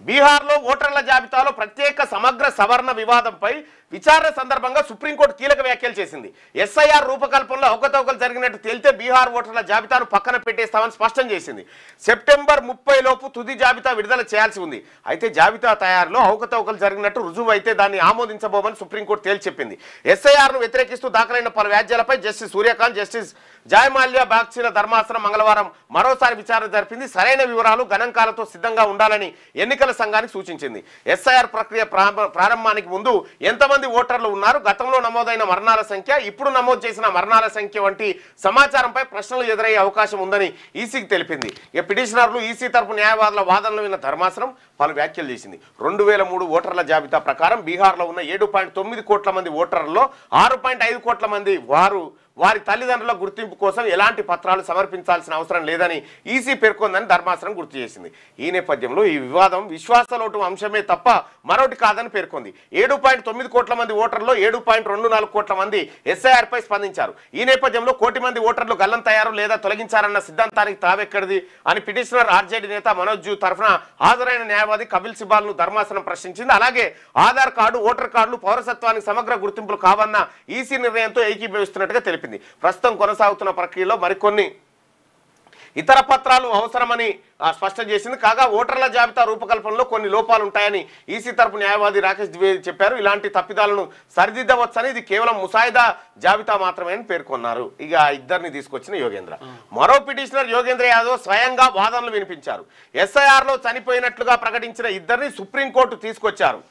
బీహార్లో ఓటర్ల జాబితాలో ప్రత్యేక సమగ్ర సవరణ వివాదంపై విచారణ సందర్భంగా సుప్రీంకోర్టు కీలక వ్యాఖ్యలు చేసింది. ఎస్ఐఆర్ రూపకల్పనలో అవకతవకలు జరిగినట్టు తేలితే బీహార్ ఓటర్ల జాబితాను పక్కన పెట్టేస్తామని స్పష్టం చేసింది. సెప్టెంబర్ 30 లోపు తుది జాబితా విడుదల చేయాల్సి ఉంది. అయితే జాబితా తయారీలో అవకతవకలు జరిగినట్టు రుజువు అయితే దాన్ని ఆమోదించబోమని సుప్రీంకోర్టు తేల్చి చెప్పింది. ఎస్ఐఆర్ను వ్యతిరేకిస్తూ దాఖలైన పలు వ్యాజ్యాలపై జస్టిస్ సూర్యకాంత్, జస్టిస్ జయమాల్యా బాగ్చీల ధర్మాసనం మంగళవారం మరోసారి విచారణ జరిపింది. సరైన వివరాలు గణాంకాలతో సిద్ధంగా ఉండాలని ఎన్నికల సంఘానికి సూచించింది. ఎస్ఐఆర్ ప్రక్రియ ప్రారంభానికి ముందు ఎంతమంది ఓటర్లు ఉన్నారు, గతంలో నమోదైన మరణాల సంఖ్య, ఇప్పుడు నమోదు చేసిన మరణాల సంఖ్య వంటి సమాచారంపై ప్రశ్నలు ఎదురయ్యే అవకాశం ఉందని ఈసీకి తెలిపింది. పిటిషనర్లు, ఈసీ తరపు న్యాయవాదుల వాదనలు విన్న ధర్మాసనం పలు వ్యాఖ్యలు చేసింది. 2003 ఓటర్ల జాబితా ప్రకారం బీహార్లో ఉన్న 7.9 కోట్ల మంది ఓటర్లలో 6.5 కోట్ల మంది వారి తల్లిదండ్రుల గుర్తింపు కోసం ఎలాంటి పత్రాలు సమర్పించాల్సిన అవసరం లేదని ఈసీ పేర్కొందని ధర్మాసనం గుర్తు చేసింది. ఈ నేపథ్యంలో ఈ వివాదం విశ్వాసలోటు అంశమే తప్ప మరొకటి కాదని పేర్కొంది. 7.9 కోట్ల మంది ఓటర్లలో 7.24 కోట్ల మంది ఎస్ఐఆర్ పై స్పందించారు. ఈ నేపథ్యంలో కోటి మంది ఓటర్లు గల్లంతయ్యారు లేదా తొలగించారన్న సిద్ధాంతానికి తావెక్కడిది అని పిటిషనర్ ఆర్జేడీ నేత మనోజ్ జూ తరఫున హాజరైన న్యాయవాది కపిల్ సిబాల్ ను ధర్మాసనం ప్రశ్నించింది. అలాగే ఆధార్ కార్డు, ఓటర్ కార్డులు పౌరసత్వానికి సమగ్ర గుర్తింపులు కావన్న ఈసీ నిర్ణయంతో ఏకీభవిస్తున్నట్టుగా తెలిపింది. ప్రస్తుతం కొనసాగుతున్న ప్రక్రియలో మరికొన్ని ఇతర పత్రాలు అవసరమని స్పష్టం చేసింది. కాగా ఓటర్ల జాబితా రూపకల్పనలో కొన్ని లోపాలు ఉంటాయని ఈసీ తరపు న్యాయవాది రాకేష్ ద్వివేది చెప్పారు. ఇలాంటి తప్పిదాలను సరిదిద్దవచ్చని, ఇది కేవలం ముసాయిదా జాబితా మాత్రమే అని పేర్కొన్నారు. ఇక ఇద్దరిని తీసుకొచ్చిన యోగేంద్ర. మరో పిటిషనర్ యోగేంద్ర యాదవ్ స్వయంగా వాదనలు వినిపించారు. ఎస్ఐఆర్ లో చనిపోయినట్లుగా ప్రకటించిన ఇద్దరిని సుప్రీంకోర్టుకు తీసుకొచ్చారు.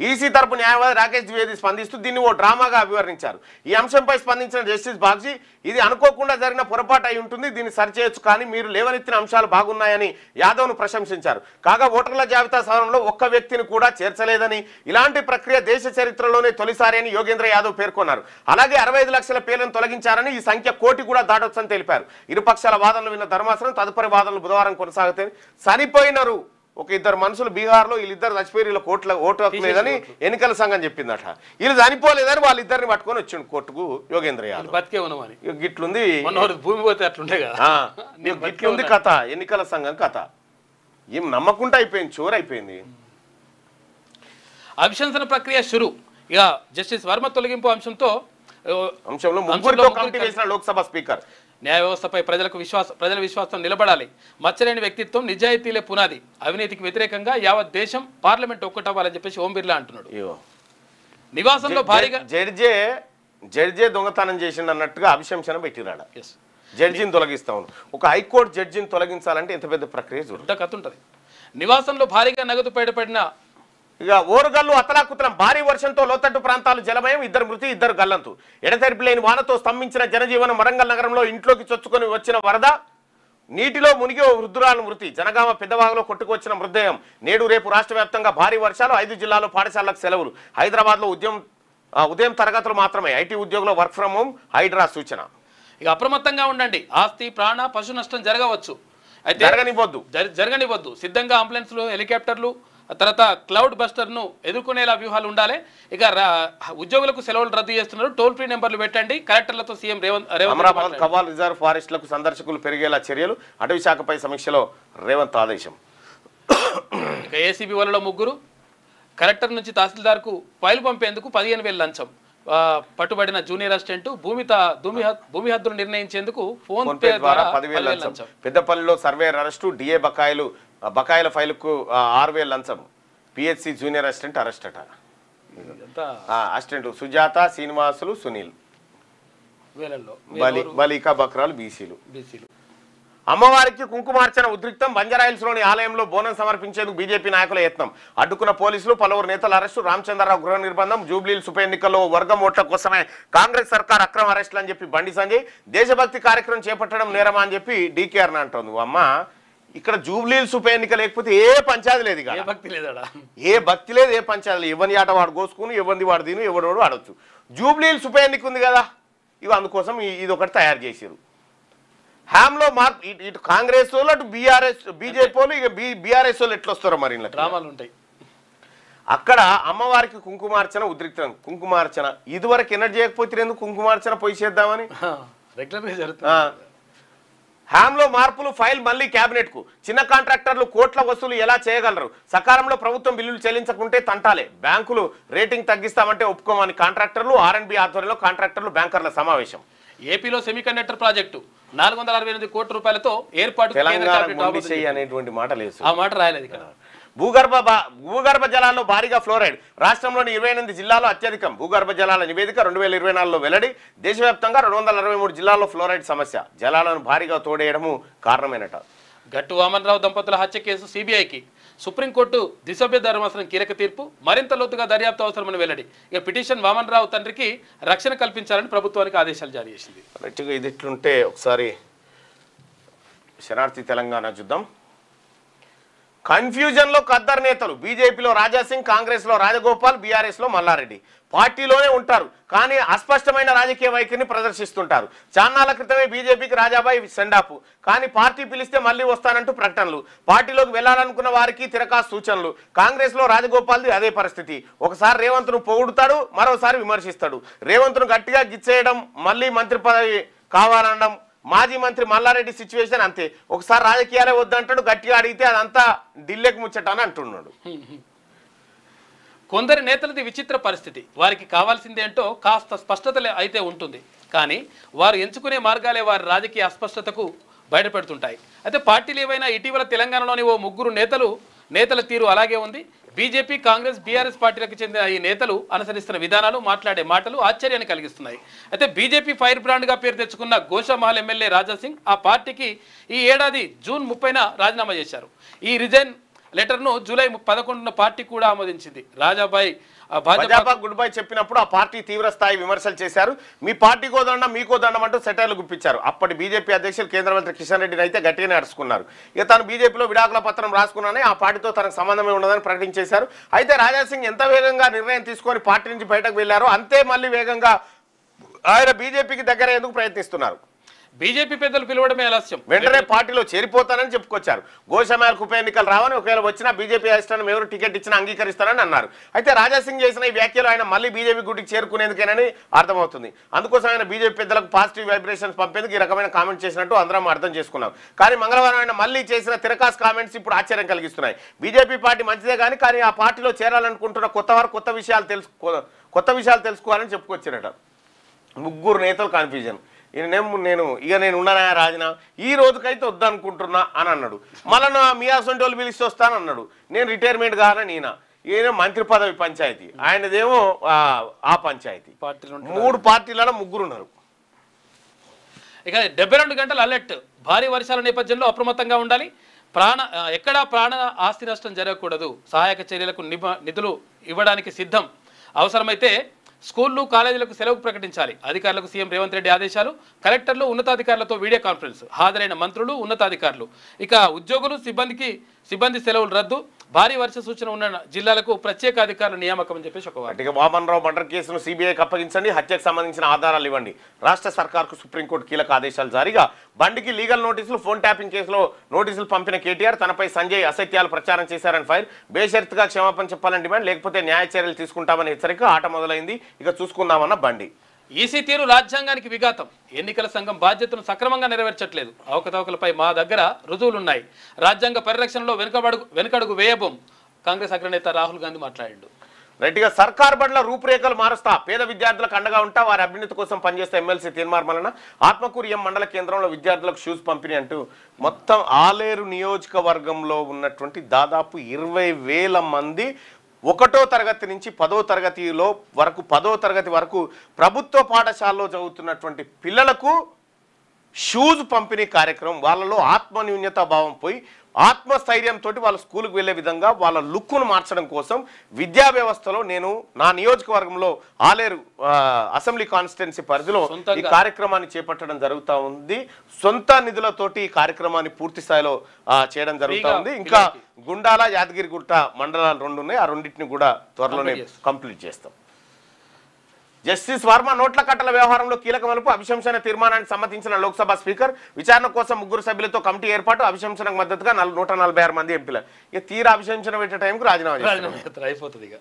ఈసీ తరపు న్యాయవాది రాకేష్ ద్వివేది స్పందిస్తూ దీన్ని ఓ డ్రామాగా అభివర్ణించారు. ఈ అంశంపై స్పందించిన జస్టిస్ బాగ్జీ, ఇది అనుకోకుండా జరిగిన పొరపాటు అయి ఉంటుంది, దీన్ని సరిచేయొచ్చు, కానీ మీరు లేవనెత్తిన అంశాలు బాగున్నాయని యాదవ్ను ప్రశంసించారు. కాగా ఓటర్ల జాబితా సవరణలో ఒక్క వ్యక్తిని కూడా చేర్చలేదని, ఇలాంటి ప్రక్రియ దేశ చరిత్రలోనే తొలిసారి అని యోగేంద్ర యాదవ్ పేర్కొన్నారు. అలాగే 65 లక్షల పేర్లను తొలగించారని, ఈ సంఖ్య 1 కోటి కూడా దాటొచ్చని తెలిపారు. ఇరుపక్షాల వాదనలు విన్న ధర్మాసనం తదుపరి వాదనలు బుధవారం కొనసాగుతాయి. చనిపోయినారు ఒక ఇద్దరు మనుషులు బీహార్లో, వీళ్ళిద్దరు చచ్చిపోయి వీళ్ళ ఓటు హక్కు లేదని ఎన్నికల సంఘం చెప్పిందట. వీళ్ళు చనిపోలేదని వాళ్ళిద్దరిని పట్టుకొని వచ్చిండు కోర్టుకు యోగేంద్ర యాదవ్. గిట్లుంది భూమి పోతే అట్లుండే కదా, గిట్లుంది కథ, ఎన్నికల సంఘం కథ. ఏం నమ్మకుంటే అయిపోయింది, చోరు అయిపోయింది. అభిశంసన ప్రక్రియ షురు. ఇక జస్టిస్ వర్మ తొలగింపు అంశంలో ముగ్గురితో కమిటీ వేసిన లోక్సభ స్పీకర్, న్యాయ వ్యవస్థపై ప్రజల విశ్వాసం నిలబడాలి, మచ్చలేని వ్యక్తిత్వం, నిజాయితీలే పునాది, అవినీతికి వ్యతిరేకంగా యావత్ దేశం పార్లమెంట్ ఒక్కటవ్వాలని చెప్పేసి ఓం బిర్లా అంటున్నాడు. నివాసంలో భారీగా జడ్జే దొంగతనం చేసిండు అన్నట్టుగా అభిశంసన పెట్టిరాడు. జడ్జిని తొలగిస్తా ఉన్నాడు. ఒక హైకోర్టు జడ్జిని తొలగించాలంటే ఎంత పెద్ద ప్రక్రియ చూడ కథ ఉంటుంది. నివాసంలో భారీగా నగదు బయటపడిన ఇక ఓరుగల్లు అతలాకుతలం, భారీ వర్షంతో లోతట్టు ప్రాంతాలు జలమయం, 2 మృతి 2 గల్లంతు. ఎడతెరిపి లేని వానతో స్తంభించిన జనజీవనం. వరంగల్ నగరంలో ఇంట్లోకి చొచ్చుకొని వచ్చిన వరద, నీటిలో మునిగి ఓ వృద్ధురాలు మృతి. జనగామ పెద్దవాగులో కొట్టుకొచ్చిన మృతదేహం. నేడు రేపు రాష్ట్ర వ్యాప్తంగా భారీ వర్షాలు, 5 జిల్లాల్లో పాఠశాలలకు సెలవులు. హైదరాబాద్లో ఉదయం తరగతులు మాత్రమే. ఐటీ ఉద్యోగుల వర్క్ ఫ్రం హోమ్, హైడ్రా సూచన. ఇక అప్రమత్తంగా ఉండండి, ఆస్తి ప్రాణ పశు నష్టం జరగవచ్చు, అయితే జరగనివ్వద్దు. సిద్ధంగా అంబులెన్స్లు, హెలికాప్టర్లు, తర్వాత క్లౌడ్ బస్టర్ను ఎదుర్కొనేలా వ్యూహాలు ఉండాలి. ఇక ఉద్యోగులకు సెలవులు రద్దు చేస్తున్నారు, టోల్ ఫ్రీ నెంబర్లు పెట్టండి. కలెక్టర్లతో సీఎం రేవంత్ అమరాబాద్ కవాల్ రిజర్వ్ ఫారెస్ట్లకు సందర్శకులు పెరిగేలా చర్యలు, అటవీ శాఖపై సమీక్షలో రేవంత్ ఆదేశం. ఇక ఏసీబీ వలలో 3, కలెక్టర్ నుంచి తహసీల్దార్కు ఫైల్ పంపేందుకు 15,000 లంచం. పట్టుబడిన జూనియర్ అసిస్టెంట్ భూమి హద్దులు నిర్ణయించేందుకు ఫోన్ పే ద్వారా 10,000 లంచం. పెద్దపల్లిలో సర్వేయర్ అరెస్టు, డిఏ బకాయిల ఫైలుకు 6,000 లంచం. పిహెచ్సి జూనియర్ అసిస్టెంట్ అరెస్ట్ అట. అసిస్టెంట్ సుజాత, శ్రీనివాసులు, సునీల్. బలికా బక్రాలు బీసీలు. అమ్మవారికి కుంకుమార్చన ఉద్రిక్తం. బంజారాహిల్స్లోని ఆలయంలో బోనం సమర్పించేందుకు బీజేపీ నాయకుల యత్నం. అడ్డుకున్న పోలీసులు, పలువురు నేతల అరెస్టు. రామచంద్రరావు గృహ నిర్బంధం. జూబ్లీహిల్స్ ఉప ఎన్నికల్లో వర్గం ఓట్ల కోసమే కాంగ్రెస్ సర్కార్ అక్రమ అరెస్టులు అని చెప్పి బండి సంజయ్. దేశభక్తి కార్యక్రమం చేపట్టడం నేరమా అని చెప్పి డీకేఆర్ని అంటోంది. అమ్మ ఇక్కడ జూబ్లీహిల్స్ ఉప ఎన్నిక లేకపోతే ఏ పంచాయతీ లేదు ఏ భక్తి లేదాడా ఏ భక్తి లేదు ఏ పంచాయతీ లేదు. ఎవరిని ఆట వాడు కోసుకుని ఎవరిని వాడు తిను ఎవడోడు ఆడొచ్చు. జూబ్లీహిల్స్ ఉప ఎన్నిక ఉంది కదా ఇక అందుకోసం ఇది ఒకటి తయారు చేసారు. హ్యామ్లో మార్పు ఇటు కాంగ్రెస్ వాళ్ళు అటు బీజేపీ వాళ్ళు ఇక బీఆర్ఎస్ వాళ్ళు ఎట్లా వస్తారో మరి డ్రామాలు ఉంటాయి. అక్కడ అమ్మవారికి కుంకుమార్చన ఉద్రిక్తం. కుంకుమార్చన ఇదివరకు ఎన్నర్ చేయకపోతే ఎందుకు కుంకుమార్చన పోయి చేద్దామని రెగ్యులర్గా జరుగుతుంది. హ్యామ్లో మార్పులు ఫైల్ మళ్ళీ కేబినెట్ కు. చిన్న కాంట్రాక్టర్లు కోట్ల వసూలు ఎలా చేయగలరు? సకాలంలో ప్రభుత్వం బిల్లులు చెల్లించకుంటే తంటాలే. బ్యాంకులు రేటింగ్ తగ్గిస్తామంటే ఒప్పుకోమని కాంట్రాక్టర్లు. ఆర్ఎండ్బి ఆధ్వర్యంలో కాంట్రాక్టర్లు బ్యాంకర్ల సమావేశం. ఏపీలో సెమీకండక్టర్ ప్రాజెక్టు 468 కోట్ల రూపాయలతో ఏర్పాటు అనేటువంటి మాట లేదు. ఆ మాట రాయలేదు ఇక్కడ. భూగర్భ జలాల్లో భారీగా ఫ్లోరైడ్. రాష్ట్రంలోని 28 జిల్లాల్లో అత్యధికం. భూగర్భ జలాల నివేదిక 2024లో వెల్లడి. దేశవ్యాప్తంగా 263 జిల్లాల్లో ఫ్లోరైడ్ సమస్య. జలాలను భారీగా తోడేయడము కారణమేనట. గట్టు వామన్రావు దంపతుల హత్య కేసు సిబిఐకి. సుప్రీంకోర్టు దిశభ్య ధర్మాసనం కీలక తీర్పు. మరింత లోతుగా దర్యాప్తు అవసరమని వెల్లడి. ఇక పిటిషన్ వామన్రావు తండ్రికి రక్షణ కల్పించాలని ప్రభుత్వానికి ఆదేశాలు జారీ చేసింది. ఇది ఇట్లుంటే ఒకసారి శనార్థి తెలంగాణ చూద్దాం. కన్ఫ్యూజన్ లో ఖద్దర్ నేతలు. బీజేపీలో రాజాసింగ్, కాంగ్రెస్ లో రాజగోపాల్, బీఆర్ఎస్ లో మల్లారెడ్డి. పార్టీలోనే ఉంటారు కానీ అస్పష్టమైన రాజకీయ వైఖరిని ప్రదర్శిస్తుంటారు. చాన్నాళ్ల క్రితమే బీజేపీకి రాజాబాయి సెండాపు, కానీ పార్టీ పిలిస్తే మళ్ళీ వస్తానంటూ ప్రకటనలు. పార్టీలోకి వెళ్లాలనుకున్న వారికి తిరకా సూచనలు. కాంగ్రెస్ లో రాజగోపాల్ది అదే పరిస్థితి. ఒకసారి రేవంత్ ను పొగుడుతాడు, మరోసారి విమర్శిస్తాడు. రేవంత్ ను గట్టిగా గిచ్చేయడం, మళ్ళీ మంత్రి పదవి కావాలనడం. మాజీ మంత్రి మల్లారెడ్డి సిచ్యువేషన్ అంతే. ఒకసారి రాజకీయాలే వద్దంటాడు, గట్టిగా అడిగితే అదంతా ఢిల్లీకి ముచ్చట అని అంటున్నాడు. కొందరి నేతలది విచిత్ర పరిస్థితి. వారికి కావాల్సిందేంటో కాస్త స్పష్టత అయితే ఉంటుంది, కానీ వారు ఎంచుకునే మార్గాలే వారి రాజకీయ అస్పష్టతకు బయటపెడుతుంటాయి. అయితే పార్టీలు ఏవైనా ఇటీవల తెలంగాణలోని ఓ ముగ్గురు నేతల తీరు అలాగే ఉంది. బీజేపీ, కాంగ్రెస్, బీఆర్ఎస్ పార్టీలకు చెందిన ఈ నేతలు అనుసరిస్తున్న విధానాలు, మాట్లాడే మాటలు ఆశ్చర్యాన్ని కలిగిస్తున్నాయి. అయితే బీజేపీ ఫైర్ బ్రాండ్గా పేరు తెచ్చుకున్న గోషామహల్ ఎమ్మెల్యే రాజాసింగ్ ఆ పార్టీకి ఈ ఏడాది జూన్ 30న రాజీనామా చేశారు. ఈ రిజైన్ లెటర్ను జూలై 11న పార్టీ కూడా ఆమోదించింది. రాజాబాయి భాజపా గుడ్ బై చెప్పినప్పుడు ఆ పార్టీ తీవ్ర స్థాయి విమర్శలు చేశారు. మీ పార్టీకో దండం మీకో దండం అంటూ సెటైర్లు గుప్పించారు. అప్పటి బీజేపీ అధ్యక్షులు కేంద్ర మంత్రి కిషన్ రెడ్డిని అయితే గట్టిగానే అరుచుకున్నారు. ఇక తాను బీజేపీలో విడాకుల పత్రం రాసుకున్నానే ఆ పార్టీతో తనకు సంబంధమే ఉండదని ప్రకటించేశారు. అయితే రాజాసింగ్ ఎంత వేగంగా నిర్ణయం తీసుకొని పార్టీ నుంచి బయటకు వెళ్లారో అంతే మళ్ళీ వేగంగా ఆయన బీజేపీకి దగ్గర ఎందుకు ప్రయత్నిస్తున్నారు. బీజేపీ పెద్దలు పిలవడమే ఆలస్యం. వెంటనే పార్టీలో చేరిపోతానని చెప్పుకొచ్చారు. గోషామహల్కు ఉప ఎన్నికలు రావని, ఒకవేళ వచ్చినా బీజేపీ అధిష్టానం ఎవరు టికెట్ ఇచ్చినా అంగీకరిస్తారని అన్నారు. అయితే రాజాసింగ్ చేసిన ఈ వ్యాఖ్యలు ఆయన మళ్ళీ బీజేపీ గుడికి చేరుకునేందుకేనని అర్థమవుతుంది. అందుకోసం ఆయన బీజేపీ పెద్దలకు పాజిటివ్ వైబ్రేషన్స్ పంపేందుకు ఈ రకమైన కామెంట్ చేసినట్టు అందరం అర్థం చేసుకున్నాం. కానీ మంగళవారం ఆయన మళ్ళీ చేసిన తిరకాస్ కామెంట్స్ ఇప్పుడు ఆశ్చర్యం కలిగిస్తున్నాయి. బీజేపీ పార్టీ మంచిదే కానీ ఆ పార్టీలో చేరాలనుకుంటున్న కొత్త విషయాలు తెలుసుకోవాలని చెప్పుకొచ్చారట. ముగ్గురు నేతలు కన్ఫ్యూజన్. నేను ఉన్నానా రాజీనా ఈ రోజుకైతే వద్దనుకుంటున్నా అని అన్నాడు. మళ్ళీ మీ అసొంటి వాళ్ళు పిలిచి వస్తానన్నాడు. నేను రిటైర్మెంట్ కావాలని ఈయన మంత్రి పదవి పంచాయతీ, ఆయనదేమో ఆ పంచాయతీ. 3 పార్టీలలో ముగ్గురు ఉన్నారు. ఇక 72 గంటల అలర్ట్. భారీ వర్షాల నేపథ్యంలో అప్రమత్తంగా ఉండాలి. ఎక్కడా ప్రాణ ఆస్తి నష్టం జరగకూడదు. సహాయక చర్యలకు నిధులు ఇవ్వడానికి సిద్ధం. అవసరమైతే స్కూళ్లు, కాలేజీలకు సెలవు ప్రకటించాలి. అధికారులకు సీఎం రేవంత్ రెడ్డి ఆదేశాలు. కలెక్టర్లు, ఉన్నతాధికారులతో వీడియో కాన్ఫరెన్స్. హాజరైన మంత్రులు, ఉన్నతాధికారులు. ఇక ఉద్యోగులు, సిబ్బంది సెలవులు రద్దు. భారీ వర్ష సూచన ఉన్న జిల్లాలకు ప్రత్యేక అధికారుల నియామకం అని చెప్పేసి ఒక వార్త. వామన్రావు మర్డర్ కేసును సిబిఐకి అప్పగించండి, హత్యకు సంబంధించిన ఆధారాలు ఇవ్వండి. రాష్ట్ర సర్కార్కు సుప్రీంకోర్టు కీలక ఆదేశాలు జారీగా. బండికి లీగల్ నోటీసులు. ఫోన్ ట్యాపింగ్ కేసులో నోటీసులు పంపిన కేటీఆర్ తనపై సంజయ్ అసత్యాలు ప్రచారం చేశారని ఫైర్. బేషరతుగా క్షమాపణ చెప్పాలని డిమాండ్, లేకపోతే న్యాయ చర్యలు తీసుకుంటామని హెచ్చరిక. ఆట మొదలైంది, ఇక చూసుకుందామన్న బండి. ఈసీ తీరు రాజ్యాంగానికి విఘాతం. ఎన్నికల సంఘం బాధ్యతను సక్రమంగా నెరవేర్చట్లేదు. అవకతవకలపై మా దగ్గర రుజువులున్నాయి. రాజ్యాంగ పరిరక్షణలో వెనుకడుగు వేయబోం. కాంగ్రెస్ అగ్రనేత రాహుల్ గాంధీ మాట్లాడాడు. రైట్గా సర్కార్ బడుల రూపురేఖలు మారుస్తా, పేద విద్యార్థులకు అండగా ఉంటా, వారి అభ్యున్నతి కోసం పనిచేస్తే ఎమ్మెల్సీ తీర్మార్మలన. ఆత్మకూరు మండల కేంద్రంలో విద్యార్థులకు షూస్ పంపిణీ అంటూ మొత్తం ఆలేరు నియోజకవర్గంలో ఉన్నటువంటి దాదాపు 20,000 మంది 1వ తరగతి నుంచి 10వ తరగతి వరకు ప్రభుత్వ పాఠశాలలో చదువుతున్నటువంటి పిల్లలకు షూస్ పంపిణీ కార్యక్రమం, వాళ్ళలో ఆత్మన్యూన్యత భావం పోయి ఆత్మస్థైర్యంతో వాళ్ళ స్కూల్కి వెళ్ళే విధంగా వాళ్ళ లుక్ను మార్చడం కోసం విద్యా వ్యవస్థలో నేను నా నియోజకవర్గంలో ఆలేరు అసెంబ్లీ కాన్స్టిట్యున్సీ పరిధిలో ఈ కార్యక్రమాన్ని చేపట్టడం జరుగుతూ ఉంది. సొంత నిధులతోటి ఈ కార్యక్రమాన్ని పూర్తి స్థాయిలో చేయడం జరుగుతూ ఉంది. ఇంకా గుండాల, యాదగిరిగుట్ట మండలాలు 2 ఉన్నాయి. ఆ రెండింటిని కూడా త్వరలోనే కంప్లీట్ చేస్తాం. జస్టిస్ వర్మ నోట్ల కట్టల వ్యవహారంలో కీలక మలుపు, అభిశంసన తీర్మానానికి సమ్మతించిన లోక్సభ స్పీకర్. విచారణ కోసం 3 సభ్యులతో కమిటీ ఏర్పాటు, అభిశంసనకు మద్దతుగా 146 మంది ఎంపీలు. ఇక తీరా అభిశంసన పెట్టే టైంకు రాజీనామా అయిపోతుంది. ఇక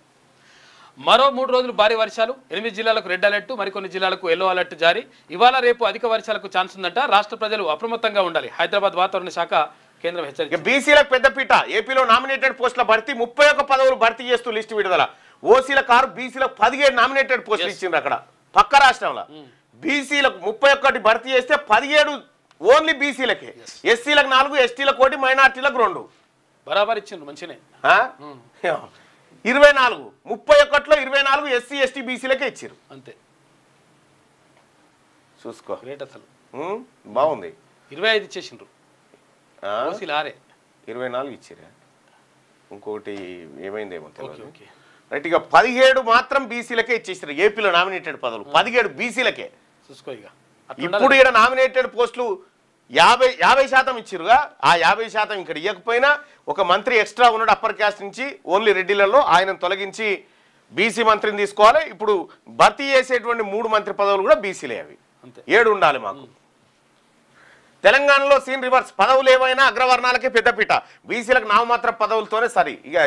మరో 3 రోజులు భారీ వర్షాలు, 8 జిల్లాలకు రెడ్ అలర్ట్, మరికొన్ని జిల్లాలకు ఎల్లో అలర్ట్ జారీ. ఇవాళ రేపు అధిక వర్షాలకు ఛాన్స్ ఉందంట. రాష్ట్ర ప్రజలు అప్రమత్తంగా ఉండాలి. హైదరాబాద్ వాతావరణ శాఖ కేంద్రం హెచ్చరిక. బీసీలకు పెద్దపీట, ఏపీలో నామినేటెడ్ పోస్టుల భర్తీ 31 పదవులు భర్తీ చేస్తూ లిస్టు విడుదల. ఓసీల కారు బీసీలకు 17 నామినేటెడ్ పోస్టులు ఇచ్చిండ్రు. అక్కడ పక్క రాష్ట్రంలో బీసీలకు 31 భర్తీ చేస్తే 17 ఓన్లీ బీసీలకే, ఎస్సీలకు 4, ఎస్టీలకు 1, మైనార్టీలకు 2 బరాబర్ ఇచ్చిండ్రు. మంచినే 24, 31లో 24 ఎస్సీ ఎస్టీ బీసీలకే ఇచ్చారు. అంతే చూసుకో, గ్రేట్. అసలు బాగుంది. 25 ఇచ్చేసిండ్రు, 24 ఇచ్చిరా. ఇంకొకటి ఏమైందేమో తెలియదు. రైట్, ఇక 17 మాత్రం బీసీలకే ఇచ్చేసారు. ఏపీలో నామినేటెడ్ పదవులు 17 బీసీలకే. చూసుకో, ఇక ఇప్పుడు ఇక్కడ నామినేటెడ్ పోస్టులు 50% ఇచ్చిరుగా. ఆ 50% ఇక్కడ ఇవ్వకపోయినా ఒక మంత్రి ఎక్స్ట్రా ఉన్నాడు అప్పర్ క్యాస్ట్ నుంచి, ఓన్లీ రెడ్డిలలో, ఆయన తొలగించి బీసీ మంత్రిని తీసుకోవాలి. ఇప్పుడు భర్తీ చేసేటువంటి 3 మంత్రి పదవులు కూడా బీసీలే. అవి 7 ఉండాలి మాకు. తెలంగాణలో సీన్ రివర్స్, పదవులు ఏవైనా అగ్రవర్ణాలకే పెద్దపీట, బీసీలకు నామమాత్ర పదవులతోనే సరి. ఇక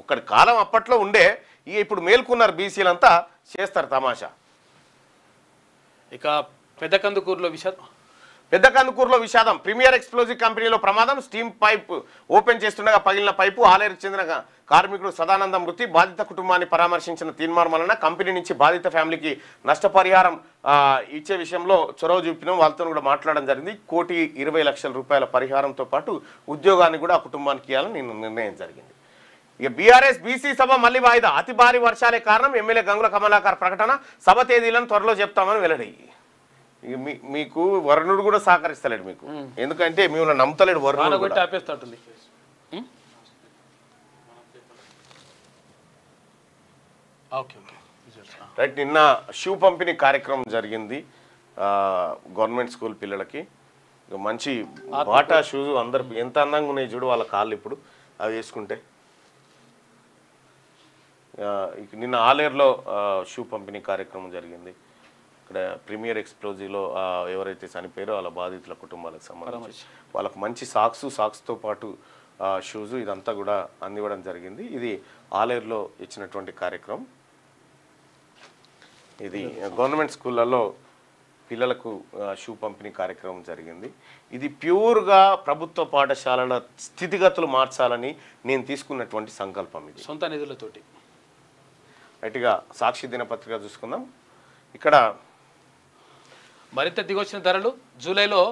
ఒక్కడి కాలం అప్పట్లో ఉండే, ఇక ఇప్పుడు మేల్కొన్నారు బీసీలంతా, చేస్తారు తమాషా. ఇక పెద్దకందుకూరులో విషాదం, ప్రీమియర్ ఎక్స్ప్లోజివ్ కంపెనీలో ప్రమాదం, స్టీమ్ పైప్ ఓపెన్ చేస్తుండగా పగిలిన పైపు, ఆలేరుకు చెందిన కార్మికుడు సదానందం మృతి. బాధిత కుటుంబాన్ని పరామర్శించిన తీర్మానం వలన కంపెనీ నుంచి బాధిత ఫ్యామిలీకి నష్టపరిహారం ఇచ్చే విషయంలో చొరవ చూపినాం. వాళ్ళతో కూడా మాట్లాడడం జరిగింది. 1,20,00,000 రూపాయల పరిహారంతో పాటు ఉద్యోగాన్ని కూడా ఆ కుటుంబానికి ఇవ్వాలని నిర్ణయం జరిగింది. ఇక బీఆర్ఎస్ బీసీ సభ మళ్ళీ వాయిదా, అతి భారీ వర్షాలే కారణం, ఎమ్మెల్యే గంగుల కమలాకర్ ప్రకటన. సభ తేదీలను త్వరలో చెప్తామని వెల్లడి. ఇక మీకు వరుణుడు కూడా సహకరిస్తలేడు మీకు, ఎందుకంటే మిమ్మల్ని నమ్ముతలేడు వరుణుడు. రైట్, నిన్న షూ పంపిణీ కార్యక్రమం జరిగింది గవర్నమెంట్ స్కూల్ పిల్లలకి. మంచి బాటా షూస్ అందరు ఎంత అందంగా ఉన్నాయి చూడు వాళ్ళ కాళ్ళు ఇప్పుడు అవి వేసుకుంటే. నిన్న ఆలేరులో షూ పంపిణీ కార్యక్రమం జరిగింది. ఇక్కడ ప్రీమియర్ ఎక్స్ప్లోజివ్లో ఎవరైతే చనిపోయారో వాళ్ళ బాధితుల కుటుంబాలకు సంబంధించి వాళ్ళకు మంచి సాక్స్తో పాటు షూస్ ఇదంతా కూడా అందివ్వడం జరిగింది. ఇది ఆలేరులో ఇచ్చినటువంటి కార్యక్రమం. ఇది గవర్నమెంట్ స్కూళ్ళల్లో పిల్లలకు షూ పంపిణీ కార్యక్రమం జరిగింది. ఇది ప్యూర్గా ప్రభుత్వ పాఠశాలల స్థితిగతులు మార్చాలని నేను తీసుకున్నటువంటి సంకల్పం. ఇది సొంత నిధులతోటి. రైట్గా సాక్షి దినపత్రిక చూసుకుందాం. ఇక్కడ మరింత దిగొచ్చిన ధరలు, జూలైలో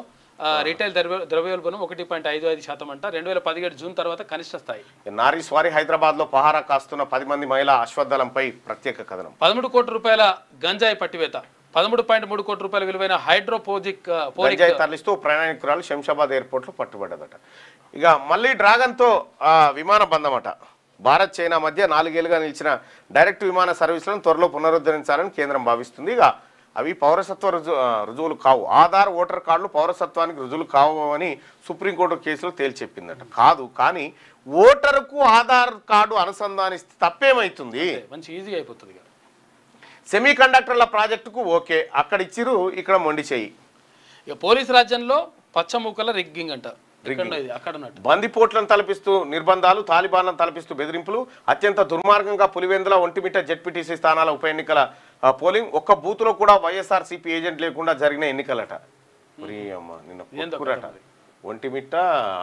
రీటైల్ ద్రవ్యోల్బణం 1.55% అంట. 2017 జూన్ తర్వాత కనిష్ట స్థాయి. నారీ స్వారీ, హైదరాబాద్లో పహారా కాస్తున్న 10 మంది మహిళా అశ్వదళంపై ప్రత్యేక కథనం. 13 కోట్ల రూపాయల గంజాయి పట్టివేత, 13.3 కోట్ల రూపాయల విలువైన హైడ్రోపోజిక్ గంజాయి తరలిస్తూ ప్రయాణికురాలు శంషాబాద్ ఎయిర్పోర్ట్లో పట్టుబడ్డదట. ఇక మళ్ళీ డ్రాగన్తో విమాన బంధమట. భారత్ చైనా మధ్య 4 ఏళ్లుగా నిలిచిన డైరెక్ట్ విమాన సర్వీసులను త్వరలో పునరుద్ధరించాలని కేంద్రం భావిస్తుంది. ఇక అవి పౌరసత్వ రుజువులు కావు. ఆధార్, ఓటర్ కార్డులు పౌరసత్వానికి రుజువులు కావు అని సుప్రీంకోర్టు కేసులో తేల్చెప్పిందట. కాదు, కానీ ఓటరుకు ఆధార్ కార్డు అనుసంధానిస్తే తప్పేమవుతుంది? మంచి ఈజీగా అయిపోతుంది. సెమీ కండక్టర్ల ప్రాజెక్టుకు ఓకే, అక్కడ ఇచ్చిరు, ఇక్కడ మొండి చేయి. ఇక పోలీసు రాజ్యంలో పచ్చమూకల రిగ్గింగ్ అంట. బందిపోట్లను తలపిస్తూ నిర్బంధాలు, తాలిబాన్లను తలపిస్తూ బెదిరింపులు, అత్యంత దుర్మార్గంగా పులివెందుల, ఒంటిమిట్ట జెడ్పీటీసీ స్థానాల ఉప ఎన్నికల పోలింగ్. ఒక్క బూత్లో కూడా వైఎస్ఆర్సీపీ ఏజెంట్ లేకుండా జరిగిన ఎన్నికలట. నిన్న ఒంటిమిట్ట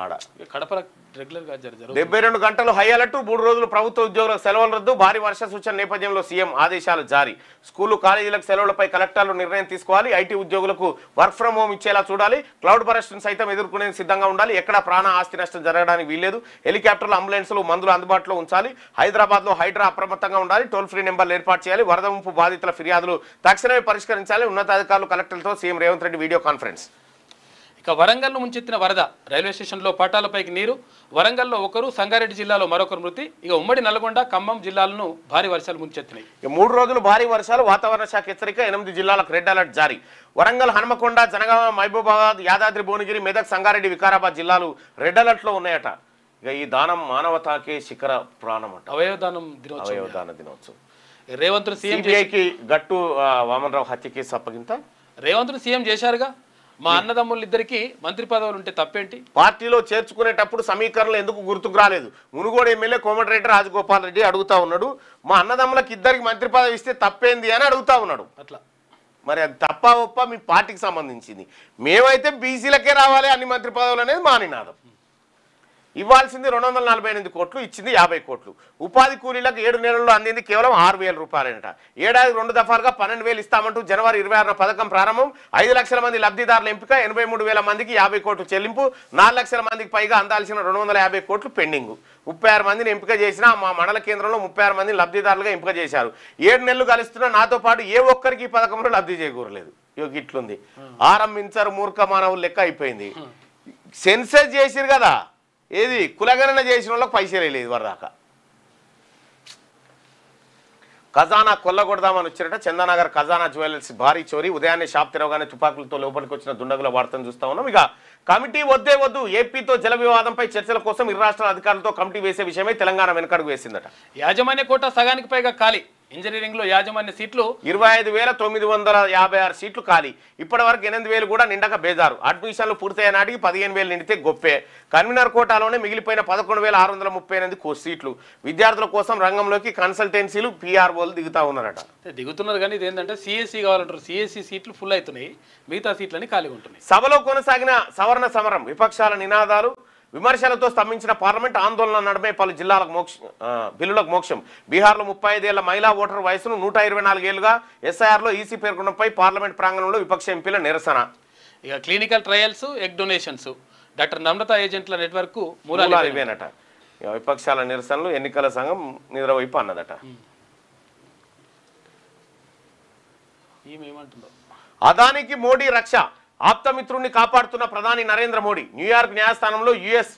ఆడ కడప రెగ్యులర్గా 72 గంటలు హై అలర్ట్, 3 రోజులు ప్రభుత్వ ఉద్యోగులకు సెలవులు రద్దు, భారీ వర్ష సూచన నేపథ్యంలో సీఎం ఆదేశాలు జారీ. స్కూలు, కాలేజీలకు సెలవులపై కలెక్టర్లు నిర్ణయం తీసుకోవాలి. ఐటీ ఉద్యోగులకు వర్క్ ఫ్రం హోమ్ ఇచ్చేలా చూడాలి. క్లౌడ్ బరస్ట్ను సైతం ఎదుర్కొనేందుకు సిద్ధంగా ఉండాలి. ఎక్కడా ప్రాణ ఆస్తి నష్టం జరగడానికి వీల్లేదు. హెలికాప్టర్లు, అంబులెన్సులు, మందులు అందుబాటులో ఉంచాలి. హైదరాబాద్లో హైడ్రా అప్రమత్తంగా ఉండాలి. టోల్ ఫ్రీ నెంబర్లు ఏర్పాటు చేయాలి. వరద ముంపు బాధితుల ఫిర్యాదులు తక్షణమే పరిష్కరించాలి. ఉన్నతాధికారులు, కలెక్టర్లతో CM Revanth Reddy video conference. ఇక వరంగల్ను ముంచెత్తిన వరద, రైల్వే స్టేషన్లో పటాలపైకి నీరు, వరంగల్లో ఒకరు, సంగారెడ్డి జిల్లాలో మరొకరు మృతి. ఇక ఉమ్మడి నల్గొండ, ఖమ్మం జిల్లాలను భారీ వర్షాలు ముంచెత్తినాయి. 3 రోజులు భారీ వర్షాలు, వాతావరణ శాఖ హెచ్చరిక, 8 జిల్లాలకు రెడ్ అలర్ట్ జారీ. వరంగల్, హన్మకొండ, జనగామ, మహబూబాబాద్, యాదాద్రి భువనగిరి, మెదక్, సంగారెడ్డి, వికారాబాద్ జిల్లాలు రెడ్ అలర్ట్లో ఉన్నాయట. ఇక ఈ దానం మానవతాకే శిఖర ప్రాణం అంట. అవయవదాన దినోత్సవం. రేవంత్ సీఎం సిబిఐకి గట్టు వామనరావు హత్య కేసు అప్పగింత రేవంత్ సీఎం చేశారుగా. మా అన్నదమ్ములిద్దరికి మంత్రి పదవులు ఉంటే తప్పేంటి? పార్టీలో చేర్చుకునేటప్పుడు సమీకరణలు ఎందుకు గుర్తుకు రాలేదు? మునుగోడు ఎమ్మెల్యే కోమటిరెడ్డి రాజగోపాల్ రెడ్డి అడుగుతా ఉన్నాడు. మా అన్నదమ్ములకు ఇద్దరికి మంత్రి పదవి ఇస్తే తప్పేంది అని అడుగుతా ఉన్నాడు. అట్లా మరి అది తప్ప ఒప్ప మీ పార్టీకి సంబంధించింది. మేమైతే బీసీలకే రావాలి అన్ని మంత్రి పదవులు అనేది మా నినాదం. ఇవ్వాల్సింది 248 కోట్లు, ఇచ్చింది 50 కోట్లు. ఉపాధి కూలీలకు 7 నెలల్లో అందింది కేవలం 6,000 రూపాయలట. ఏడాది 2 దఫాలుగా 12,000 ఇస్తామంటూ జనవరి 26న పథకం ప్రారంభం. 5 లక్షల మంది లబ్ధిదారుల ఎంపిక, 83,000 మందికి 50 కోట్లు చెల్లింపు, 4 లక్షల మందికి పైగా అందాల్సిన 250 కోట్లు పెండింగ్. 36 మందిని ఎంపిక చేసినా మా మండల కేంద్రంలో 36 మందిని లబ్ధిదారులుగా ఎంపిక చేశారు. 7 నెలలు కలుస్తున్న నాతో పాటు ఏ ఒక్కరికి ఈ పథకంలో లబ్ధి చేకూరలేదు. ఇట్లుంది, ఆరంభించారు మూర్ఖ మానవులు లెక్క అయిపోయింది. సెన్సెస్ చేసిరు కదా, ఏది కులగణన చేసిన వాళ్ళకి పైసలే లేదు వరదాకా. ఖజానా కొల్లగొడదామని వచ్చినట్ట చందానగర్ ఖజానా జ్యువెలర్స్ భారీ చోరీ. ఉదయాన్నే షాప్ తెరవగానే తుపాకులతో లోపలికి వచ్చిన దుండగుల వార్తను చూస్తా ఉన్నాం. ఇక కమిటీ వద్దే వద్దు, ఏపీతో జల వివాదంపై చర్చల కోసం ఇరు రాష్ట్రాల అధికారులతో కమిటీ వేసే విషయమై తెలంగాణ వెనకడుగు వేసిందట. యాజమాన్య కోటా సగానికి పైగా ఖాళీ. ఇంజనీరింగ్ లో యాజమాన్య సీట్లు 25,956 సీట్లు ఖాళీ. ఇప్పటి వరకు 8,000 కూడా నిండక బేజారు. అడ్మిషన్లు పూర్తయ్యే నాటికి 15,000 నిండితే గొప్పే. కన్వీనర్ కోటాలోనే మిగిలిపోయిన 11,638 సీట్లు. విద్యార్థుల కోసం రంగంలోకి కన్సల్టెన్సీలు, పిఆర్ఓలు దిగుతా ఉన్నారట. దిగుతున్నారు కానీ ఇది ఏంటంటే సిఎస్సి కావాలంటారు. సిఎస్సి సీట్లు ఫుల్ అవుతున్నాయి, మిగతా సీట్లని ఖాళీగా ఉంటున్నాయి. సభలో కొనసాగిన సవర్ణ సమరం, విపక్షాల నినాదాలు, విమర్శలతో స్తంభించిన పార్లమెంట్, ఆందోళన నడమే పలు జిల్లాలకు బిల్లులకు మోక్షం. బీహార్లో 35 ఏళ్ల మహిళా ఓటర్ వయసును 124 ఏళ్లుగా, ఎస్ఐఆర్లో ఈసీ పేర్కొనడంపై పార్లమెంట్ ప్రాంగణంలో విపక్ష ఎంపీల నిరసన. ఇక clinical trials, egg donations, doctor Namrata ఏజెంట్ల నెట్వర్క్ మూలాలు ఇవేనట. విపక్షాల నిరసనలు ఎన్నికల సంఘం నిద్రవైపు అన్నదట. అదానికి మోడీ రక్ష, ఆప్తమిత్రుడిని కాపాడుతున్న ప్రధాని నరేంద్ర మోడీ. న్యూయార్క్ న్యాయస్థానంలో యుఎస్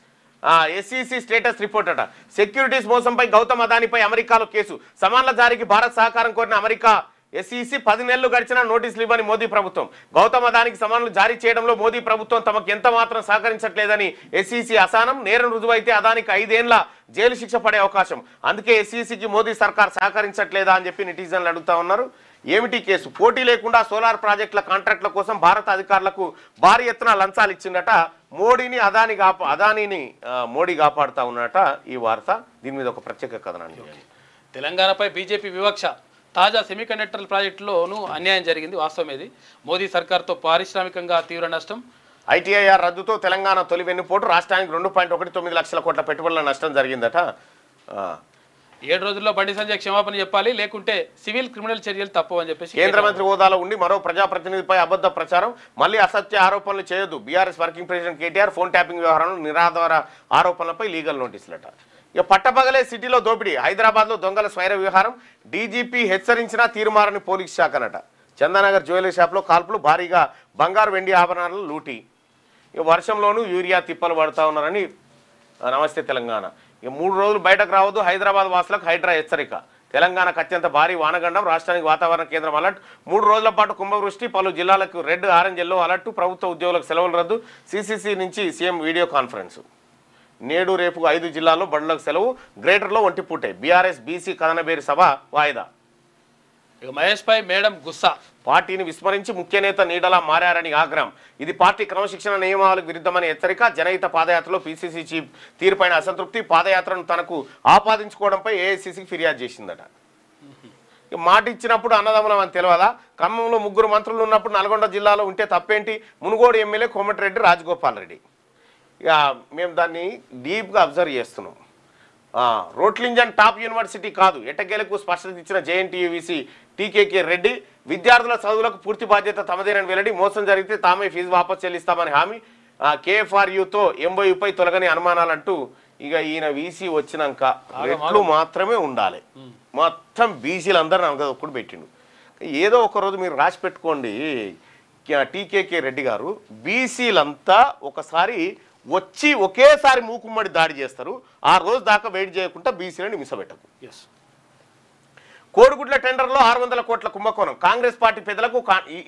ఎస్ఈసి స్టేటస్ రిపోర్ట్ అట. సెక్యూరిటీస్ మోసంపై గౌతమ్ అదానిపై అమెరికాలో కేసు. సమాన్ల జారీకి భారత్ సహకారం కోరిన అమెరికా ఎస్ఈసి 10 నెలలు గడిచినా నోటీసులు ఇవ్వని మోదీ ప్రభుత్వం. గౌతమ్ అదానికి సమాన్లు జారీ చేయడంలో మోదీ ప్రభుత్వం తమకు ఎంత మాత్రం సహకరించట్లేదని ఎస్ఈసి అసహనం. నేరం రుజువైతే అదానికి 5 ఏళ్ల జైలు శిక్ష పడే అవకాశం. అందుకే ఎస్ఈసికి మోదీ సర్కార్ సహకరించట్లేదా అని చెప్పి నెటిజన్లు అడుగుతా ఉన్నారు. ఏమిటి కేసు? పోటీ లేకుండా సోలార్ ప్రాజెక్టుల కాంట్రాక్టుల కోసం భారత అధికారులకు భారీ ఎత్తున లంచాలు ఇచ్చిందట. అదానిని మోడీ కాపాడుతా ఉన్నట ఈ వార్త. దీని మీద ఒక ప్రత్యేక కథనాన్ని. తెలంగాణపై బీజేపీ వివక్ష. తాజా సెమీకండక్టర్ ప్రాజెక్టులోనూ అన్యాయం జరిగింది, వాస్తవమేది. మోదీ సర్కార్తో పారిశ్రామికంగా తీవ్ర నష్టం. ఐటీఐఆర్ రద్దుతో తెలంగాణ తొలి వెన్నుపోటు. రాష్ట్రానికి 2.19 లక్షల కోట్ల పెట్టుబడుల నష్టం జరిగిందట. 7 రోజుల్లో బండి సంజయ్ క్షమాపణ చెప్పాలి, లేకుంటే సివిల్ క్రిమినల్ చర్యలు తప్పవని చెప్పేసి కేంద్ర మంత్రి హోదాలో ఉండి మరో ప్రజాప్రతినిధిపై అబద్ధ ప్రచారం, మళ్ళీ అసత్య ఆరోపణలు చేయొద్దు. BRS working president KTR phone tapping వ్యవహారంలో నిరాధార ఆరోపణలపై లీగల్ నోటీసులట. ఇక పట్టపగలే సిటీలో దోపిడీ. హైదరాబాద్లో దొంగల స్వైర వ్యవహారం. డీజీపీ హెచ్చరించినా తీరుమారని పోలీస్ శాఖనట. చందానగర్ జ్యువెలరీ షాప్లో కాల్పులు, భారీగా బంగారు వెండి ఆభరణాలు లూటీ. ఇక వర్షంలోనూ యూరియా తిప్పలు పడుతూ ఉన్నారని నమస్తే తెలంగాణ. ఇక 3 రోజులు బయటకు రావద్దు, హైదరాబాద్ వాసులకు హైడ్రా హెచ్చరిక. తెలంగాణకు అత్యంత భారీ వానగండం. రాష్ట్రానికి వాతావరణ కేంద్రం అలర్ట్. 3 రోజుల పాటు కుంభవృష్టి. పలు జిల్లాలకు రెడ్, ఆరెంజ్, ఎల్లో అలర్ట్. ప్రభుత్వ ఉద్యోగులకు సెలవులు రద్దు. సిసిసి నుంచి సీఎం వీడియో కాన్ఫరెన్స్. నేడు రేపు 5 జిల్లాల్లో బడులకు సెలవు. గ్రేటర్లో ఒంటిపూటే. బీఆర్ఎస్ బీసీ కథనబేరి సభ వాయిదా. ఇక మహేష్ పై మేడం గుస్సా. పార్టీని విస్మరించి ముఖ్య నేత నీడలా మారారని ఆగ్రహం. ఇది పార్టీ క్రమశిక్షణ నియమాలకు విరుద్ధమని హెచ్చరిక. జనహిత పాదయాత్రలో పీసీసీ చీఫ్ తీరుపైన అసంతృప్తి. పాదయాత్రను తనకు ఆపాదించుకోవడంపై ఏఐసీసీకి ఫిర్యాదు చేసిందట. మాట ఇచ్చినప్పుడు అన్నదమ్ములం అని తెలియదా? ఖమ్మంలో 3 మంత్రులు ఉన్నప్పుడు నల్గొండ జిల్లాలో ఉంటే తప్పేంటి? మునుగోడు ఎమ్మెల్యే కోమటిరెడ్డి రాజగోపాల్ రెడ్డి. ఇక మేము దాన్ని డీప్గా అబ్జర్వ్ చేస్తున్నాం. రోట్లింజన్ టాప్ యూనివర్సిటీ కాదు, ఎట్టకేలకు స్పష్టత ఇచ్చిన జేఎన్టీయూవీసీ టీకేకే రెడ్డి. విద్యార్థుల చదువులకు పూర్తి బాధ్యత తమదేనని వెల్లడి. మోసం జరిగితే తామే ఫీజు వాపసు చెల్లిస్తామని హామీ. కేఎఫ్ఆర్యూతో ఎంఓయూపై తొలగని అనుమానాలంటూ ఇక ఈయన వీసీ వచ్చినాక రెట్లు మాత్రమే ఉండాలి. మొత్తం బీసీలందరూ నమ్మకం ఒక్కడు పెట్టిండు. ఏదో ఒకరోజు మీరు రాసి పెట్టుకోండి, టీకేకే రెడ్డి గారు బీసీలంతా ఒకసారి వచ్చి ఒకేసారి మూకుమ్మడి దాడి చేస్తారు. ఆ రోజు దాకా వెయిట్ చేయకుండా బీసీలను మిసబెట్టకు. కోడిగుడ్ల టెండర్లో 600 కోట్ల కుంభకోణం కాంగ్రెస్ పార్టీ పెద్దలకు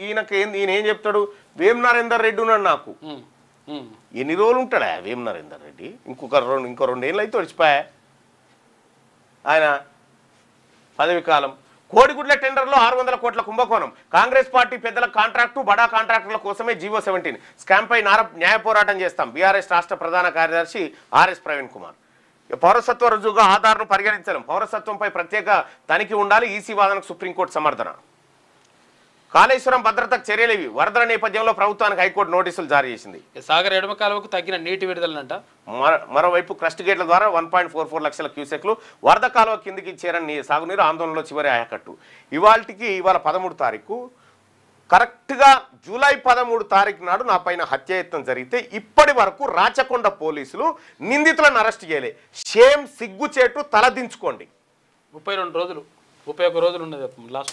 ఈయన ఏం చెప్తాడు? వేం నరేందర్ రెడ్డి ఉన్నాడు. నాకు ఎన్ని రోజులు ఉంటాడా వేం నరేందర్ రెడ్డి? ఇంకో 2 ఏళ్ళు అయితే వచ్చిపోయా ఆయన పదవి కాలం. కోడిగుడ్ల టెండర్లో 600 కోట్ల కుంభకోణం కాంగ్రెస్ పార్టీ పెద్దల కాంట్రాక్టు బడా కాంట్రాక్టుల కోసమే జీవో 17 స్కామ్పై న్యాయ పోరాటం చేస్తాం. బీఆర్ఎస్ రాష్ట్ర ప్రధాన కార్యదర్శి ఆర్ఎస్ ప్రవీణ్ కుమార్. పౌరసత్వ రుజువుగా ఆధార్ను పరిగణించడం, పౌరసత్వంపై ప్రత్యేక తనిఖీ ఉండాలి, ఈసీ వాదనకు సుప్రీంకోర్టు సమర్థన. కాళేశ్వరం భద్రతకు చర్యలేవి, వరదల నేపథ్యంలో ప్రభుత్వానికి హైకోర్టు నోటీసులు జారీ చేసింది. సాగర్ ఎడమ కాలువకు తగ్గిన నీటి విడుదలంట. మరోవైపు క్రస్ట్ గేట్ల ద్వారా 1.44 లక్షల క్యూసెక్లు వరద కాలువ కిందికి చేరని సాగునీరు ఆందోళనలో చివరి ఆయకట్టు. ఇవాళ 13 తారీఖు కరెక్ట్గా జూలై 13 తారీఖు నాడు నా పైన హత్యాయత్నం జరిగితే ఇప్పటి వరకు రాచకొండ పోలీసులు నిందితులను అరెస్ట్ చేయలే. షేమ్, సిగ్గుచేటు, తలదించుకోండి. 31 రోజులు ఉన్నది లాస్ట్